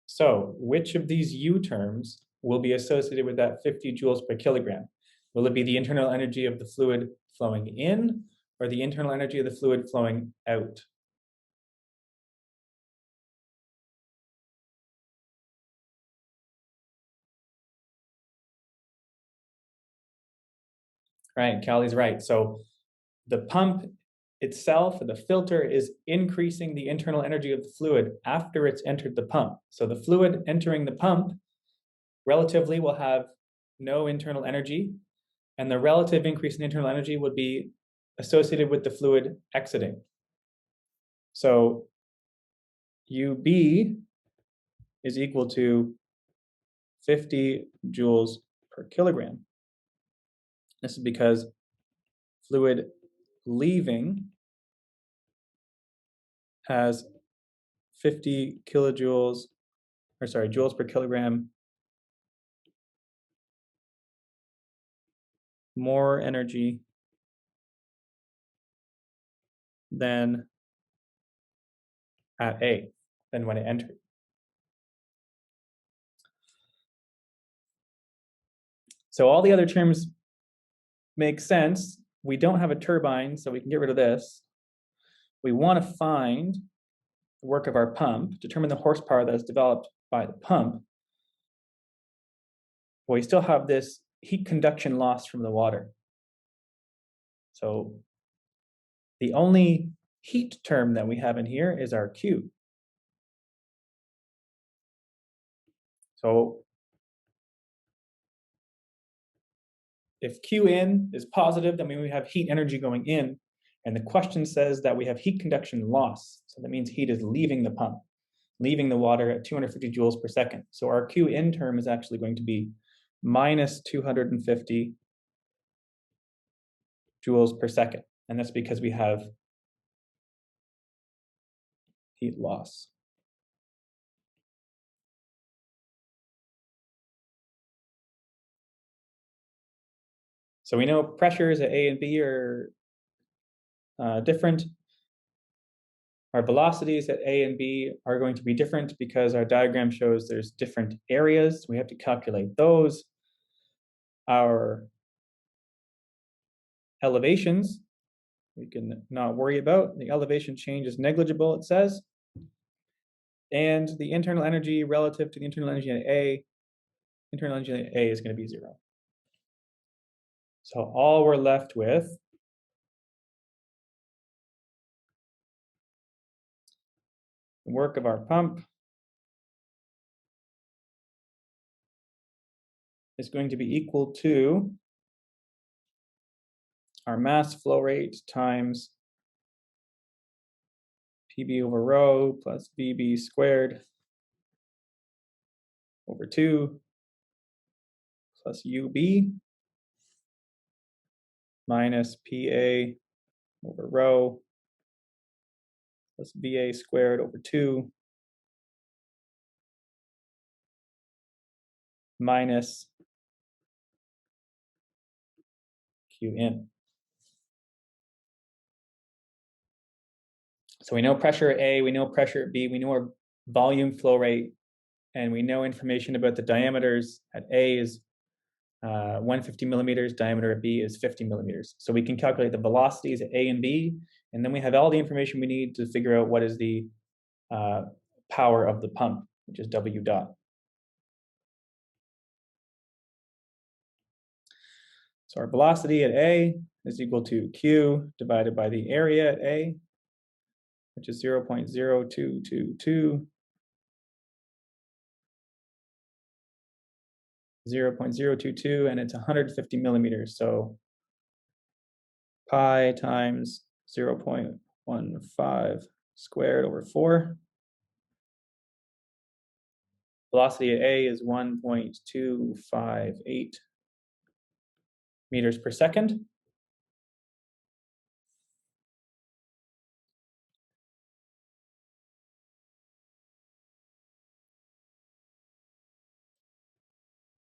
So which of these U terms will be associated with that 50 joules per kilogram? Will it be the internal energy of the fluid flowing in or the internal energy of the fluid flowing out? Right, Callie's right. So the pump itself, the filter, is increasing the internal energy of the fluid after it's entered the pump. So the fluid entering the pump relatively will have no internal energy, and the relative increase in internal energy would be associated with the fluid exiting. So UB is equal to 50 joules per kilogram. This is because fluid leaving has 50 kilojoules, or sorry, joules per kilogram more energy than at A, than when it entered. So all the other terms make sense. We don't have a turbine, so we can get rid of this. We want to find the work of our pump, determine the horsepower that is developed by the pump. But we still have this heat conduction loss from the water. So the only heat term that we have in here is our Q. So if Q in is positive, then we have heat energy going in. And the question says that we have heat conduction loss. So that means heat is leaving the pump, leaving the water at 250 joules per second. So our Q in term is actually going to be minus 250 joules per second. And that's because we have heat loss. So we know pressures at A and B are different. Our velocities at A and B are going to be different because our diagram shows there's different areas. We have to calculate those. Our elevations, we can not worry about. The elevation change is negligible, it says. And the internal energy relative to the internal energy at A, internal energy at A is going to be 0. So all we're left with the work of our pump is going to be equal to our mass flow rate times PB over rho plus VB squared over 2 plus UB minus PA over rho plus VA squared over 2 minus Q in. So we know pressure at A, we know pressure at B, we know our volume flow rate, and we know information about the diameters. At A is 150 millimeters, diameter at B is 50 millimeters. So we can calculate the velocities at A and B, and then we have all the information we need to figure out what is the power of the pump, which is W dot. So our velocity at A is equal to Q divided by the area at A, which is 0.0222, 0.022, and it's 150 millimeters. So pi times 0.15 squared over 4. Velocity at A is 1.258 meters per second.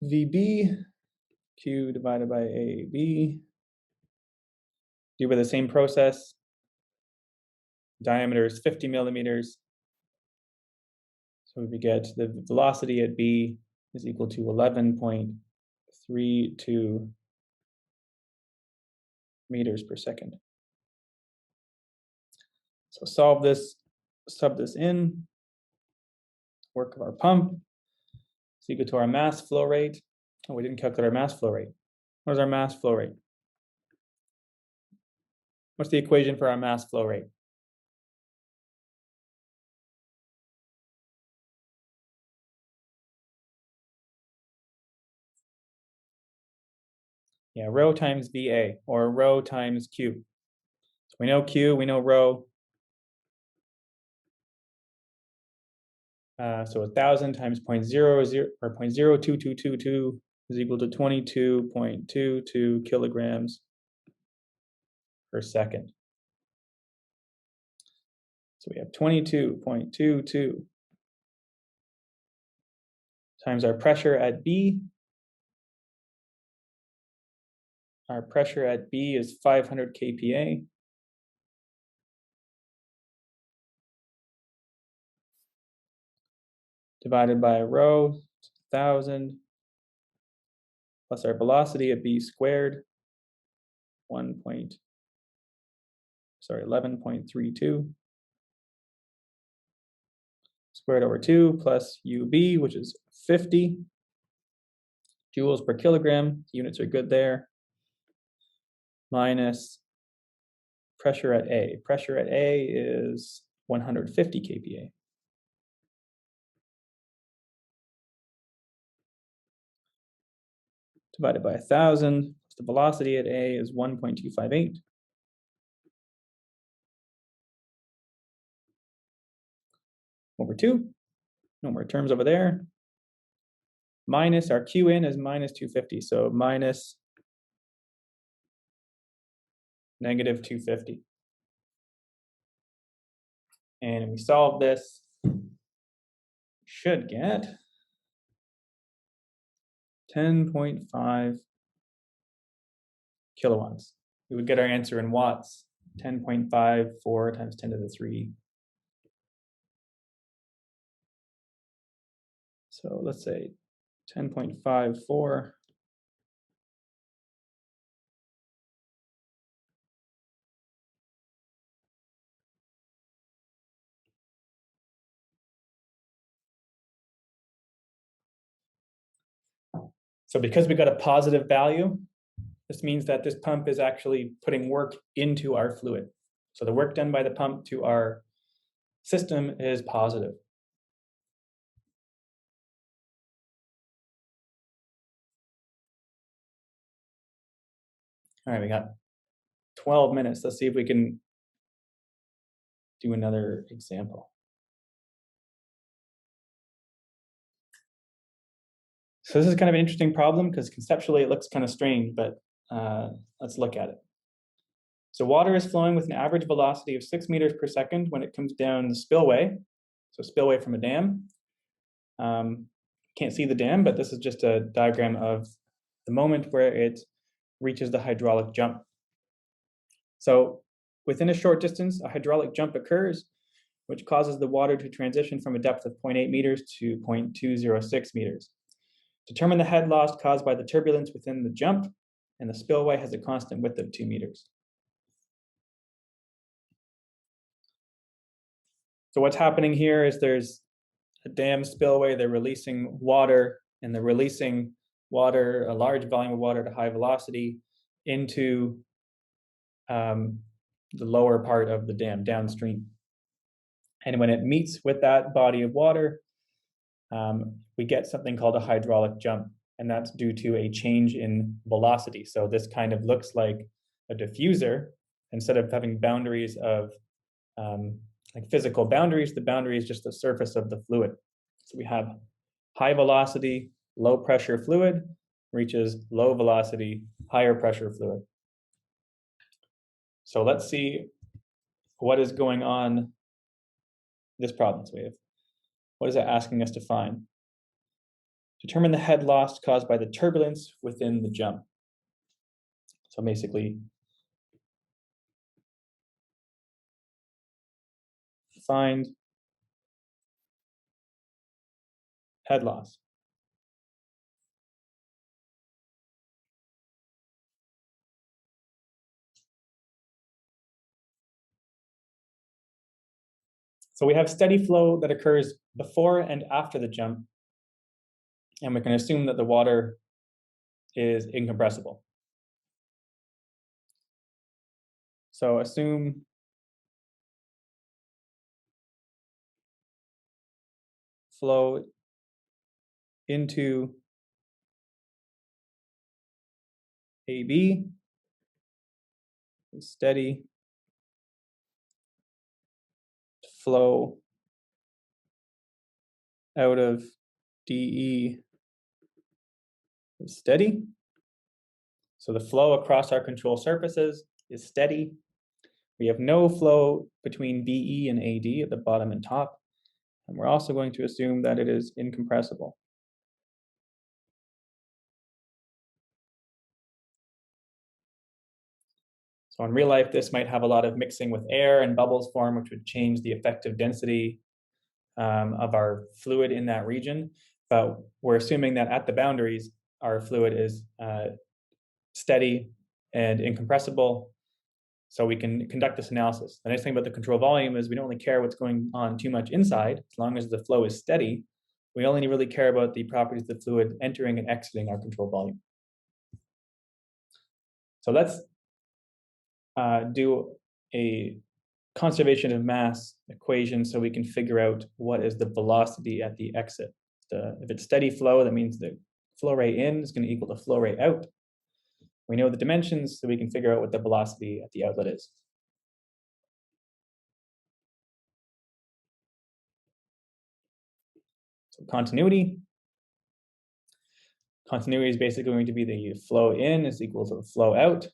VB, Q divided by AB. Do with the same process. Diameter is 50 millimeters. So we get the velocity at B is equal to 11.32 meters per second. So solve this, sub this in. Work of our pump is equal to our mass flow rate. Oh, we didn't calculate our mass flow rate. What is our mass flow rate? What's the equation for our mass flow rate? Yeah, rho times VA, or rho times Q. So we know Q, we know rho. So 1,000 times 0.02222 is equal to 22.22 kilograms per second. So we have 22.22 times our pressure at B, our pressure at B is 500 kPa. Divided by rho, 1,000, plus our velocity at B squared, 11.32 squared over 2 plus UB, which is 50 joules per kilogram. Units are good there. Minus pressure at A. Pressure at A is 150 kPa. Divided by 1,000. The velocity at A is 1.258. Over 2. No more terms over there. Minus our Q in is minus 250. So minus negative 250. And we solve this, should get 10.5 kilowatts. We would get our answer in watts, 10.54 times 10 to the 3. So let's say 10.54 So because we got a positive value, this means that this pump is actually putting work into our fluid. So the work done by the pump to our system is positive. All right, we got 12 minutes. Let's see if we can do another example. So this is kind of an interesting problem because conceptually it looks kind of strange, but let's look at it. So water is flowing with an average velocity of 6 meters per second when it comes down the spillway. So spillway from a dam. Can't see the dam, but this is just a diagram of the moment where it reaches the hydraulic jump. So within a short distance, a hydraulic jump occurs, which causes the water to transition from a depth of 0.8 meters to 0.206 meters. Determine the head loss caused by the turbulence within the jump, and the spillway has a constant width of 2 meters. So what's happening here is there's a dam spillway, they're releasing water, and they're releasing water, a large volume of water to high velocity into the lower part of the dam, downstream. And when it meets with that body of water, we get something called a hydraulic jump, and that's due to a change in velocity. So this kind of looks like a diffuser. Instead of having boundaries of like physical boundaries, the boundary is just the surface of the fluid. So we have high velocity, low pressure fluid reaches low velocity, higher pressure fluid. So let's see what is going on this problem. So we have, what is it asking us to find? Determine the head loss caused by the turbulence within the jump. So basically, find head loss. So we have steady flow that occurs before and after the jump, and we can assume that the water is incompressible. So assume flow into AB is steady, flow out of DE is steady. So the flow across our control surfaces is steady. We have no flow between BE and AD at the bottom and top. And we're also going to assume that it is incompressible. So in real life, this might have a lot of mixing with air and bubbles form, which would change the effective density of our fluid in that region. But we're assuming that at the boundaries, our fluid is steady and incompressible, so we can conduct this analysis. The nice thing about the control volume is we don't really care what's going on too much inside. As long as the flow is steady, we only really care about the properties of the fluid entering and exiting our control volume. So let's do a conservation of mass equation so we can figure out what is the velocity at the exit. If it's steady flow, that means the flow rate in is going to equal the flow rate out. We know the dimensions, so we can figure out what the velocity at the outlet is. So continuity. Continuity is basically going to be the flow in is equal to the flow out.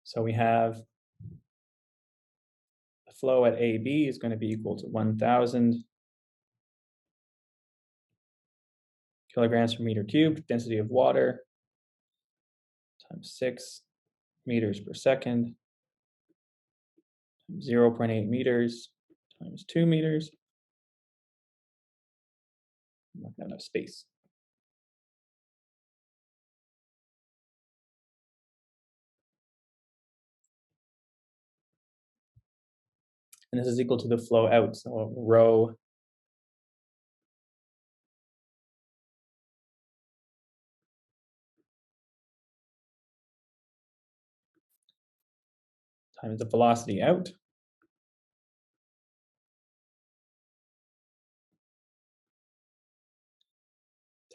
So we have the flow at AB is going to be equal to 1,000 kilograms per meter cubed, density of water, times 6 meters per second, 0.8 meters times 2 meters. I'm not going to have enough space. And this is equal to the flow out, so rho times the velocity out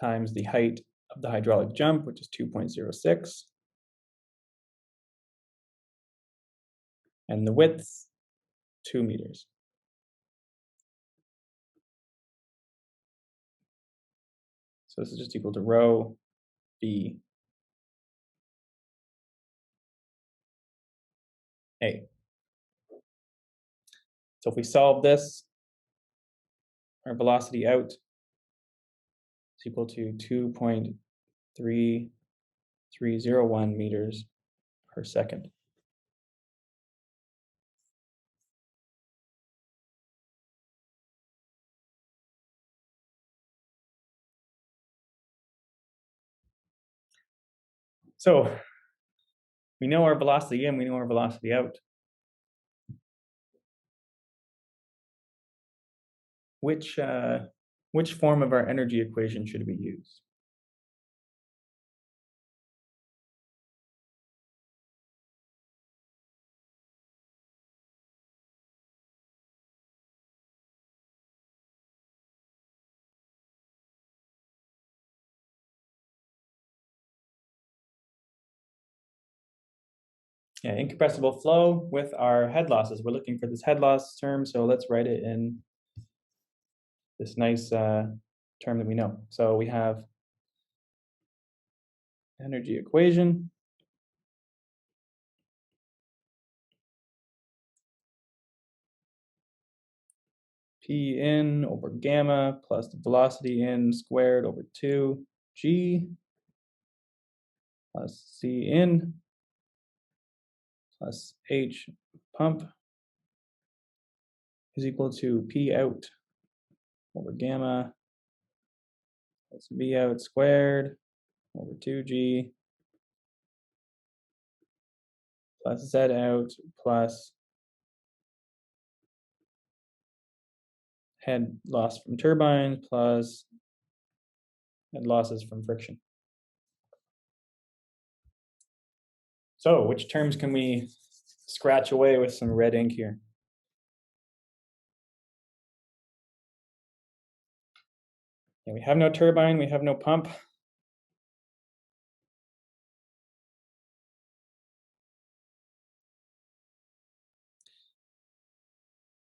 times the height of the hydraulic jump, which is 2.06, and the width, 2 meters. So this is just equal to rho B A. So if we solve this, our velocity out is equal to 2.3301 meters per second. So we know our velocity in, we know our velocity out. Which form of our energy equation should we use? Yeah, incompressible flow with our head losses. We're looking for this head loss term, so let's write it in this nice term that we know. So we have energy equation. P in over gamma plus the velocity in squared over 2g plus C in plus H pump is equal to P out over gamma plus V out squared over 2g plus Z out plus head loss from turbines plus head losses from friction. So which terms can we scratch away with some red ink here? Yeah, we have no turbine, we have no pump.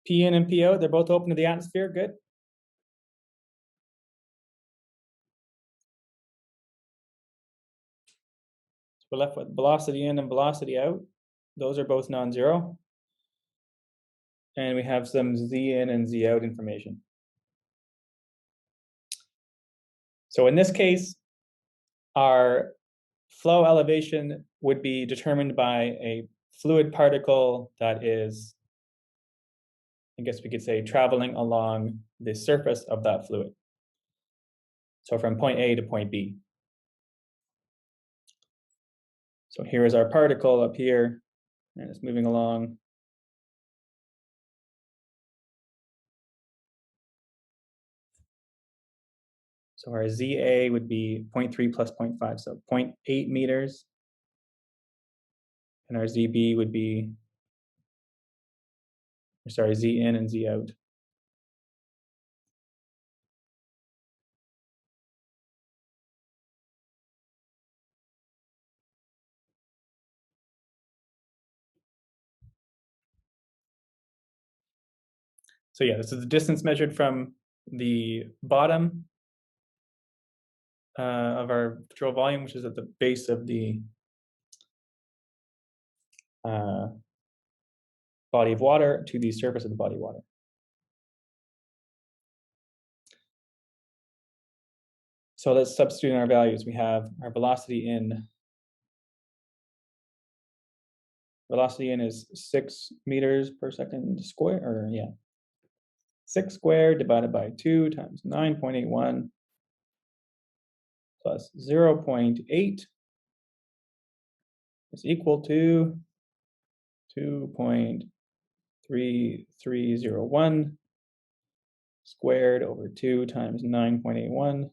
P in and P out, they're both open to the atmosphere, good. So we're left with velocity in and velocity out. Those are both non-zero. and we have some Z in and Z out information. So in this case, our flow elevation would be determined by a fluid particle that is, I guess we could say, traveling along the surface of that fluid. So from point A to point B. So here is our particle up here, and it's moving along. So our ZA would be 0.3 plus 0.5, so 0.8 meters. And our ZB would be, sorry, Z in and Z out. So yeah, this is the distance measured from the bottom of our control volume, which is at the base of the body of water, to the surface of the body of water. So let's substitute in our values. We have our velocity in. Velocity in is 6 meters per second square, or yeah, 6 squared divided by 2 times 9.81 plus 0.8 is equal to 2.3301 squared over 2 times 9.81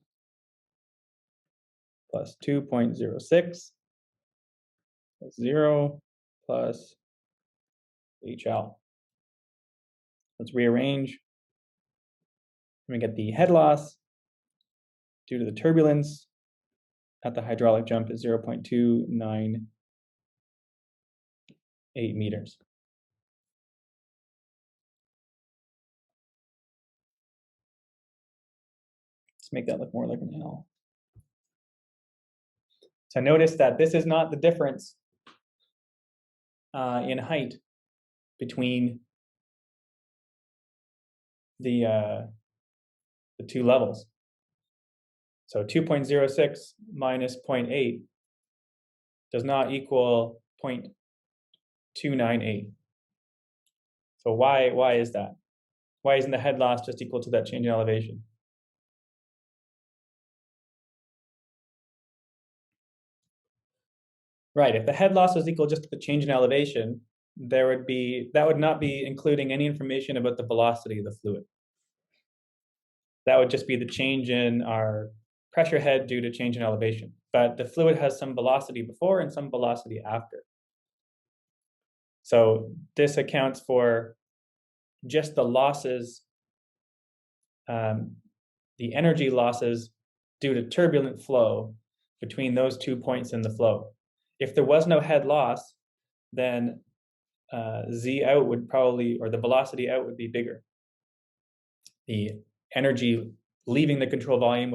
plus 2.06 plus 0 plus HL. Let's rearrange. We get the head loss due to the turbulence at the hydraulic jump is 0.298 meters. Let's make that look more like an L. So notice that this is not the difference in height between the two levels. So 2.06 minus 0.8 does not equal 0.298. So why is that? Why isn't the head loss just equal to that change in elevation? Right, if the head loss was equal just to the change in elevation, that would not be including any information about the velocity of the fluid. That would just be the change in our pressure head due to change in elevation. But the fluid has some velocity before and some velocity after. So this accounts for just the losses, the energy losses due to turbulent flow between those 2 points in the flow. If there was no head loss, then Z out would probably, or the velocity out would be bigger. The energy leaving the control volume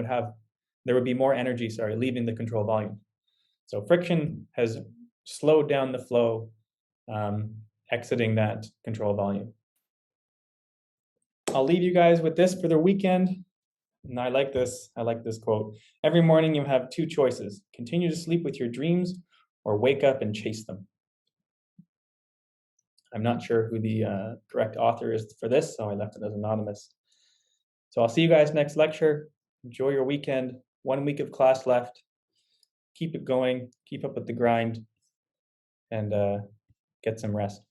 there would be more energy, leaving the control volume. So friction has slowed down the flow, exiting that control volume. I'll leave you guys with this for the weekend. And I like this quote. Every morning you have two choices: continue to sleep with your dreams or wake up and chase them. I'm not sure who the correct author is for this, so I left it as anonymous. So I'll see you guys next lecture. Enjoy your weekend. 1 week of class left. Keep it going. Keep up with the grind and get some rest.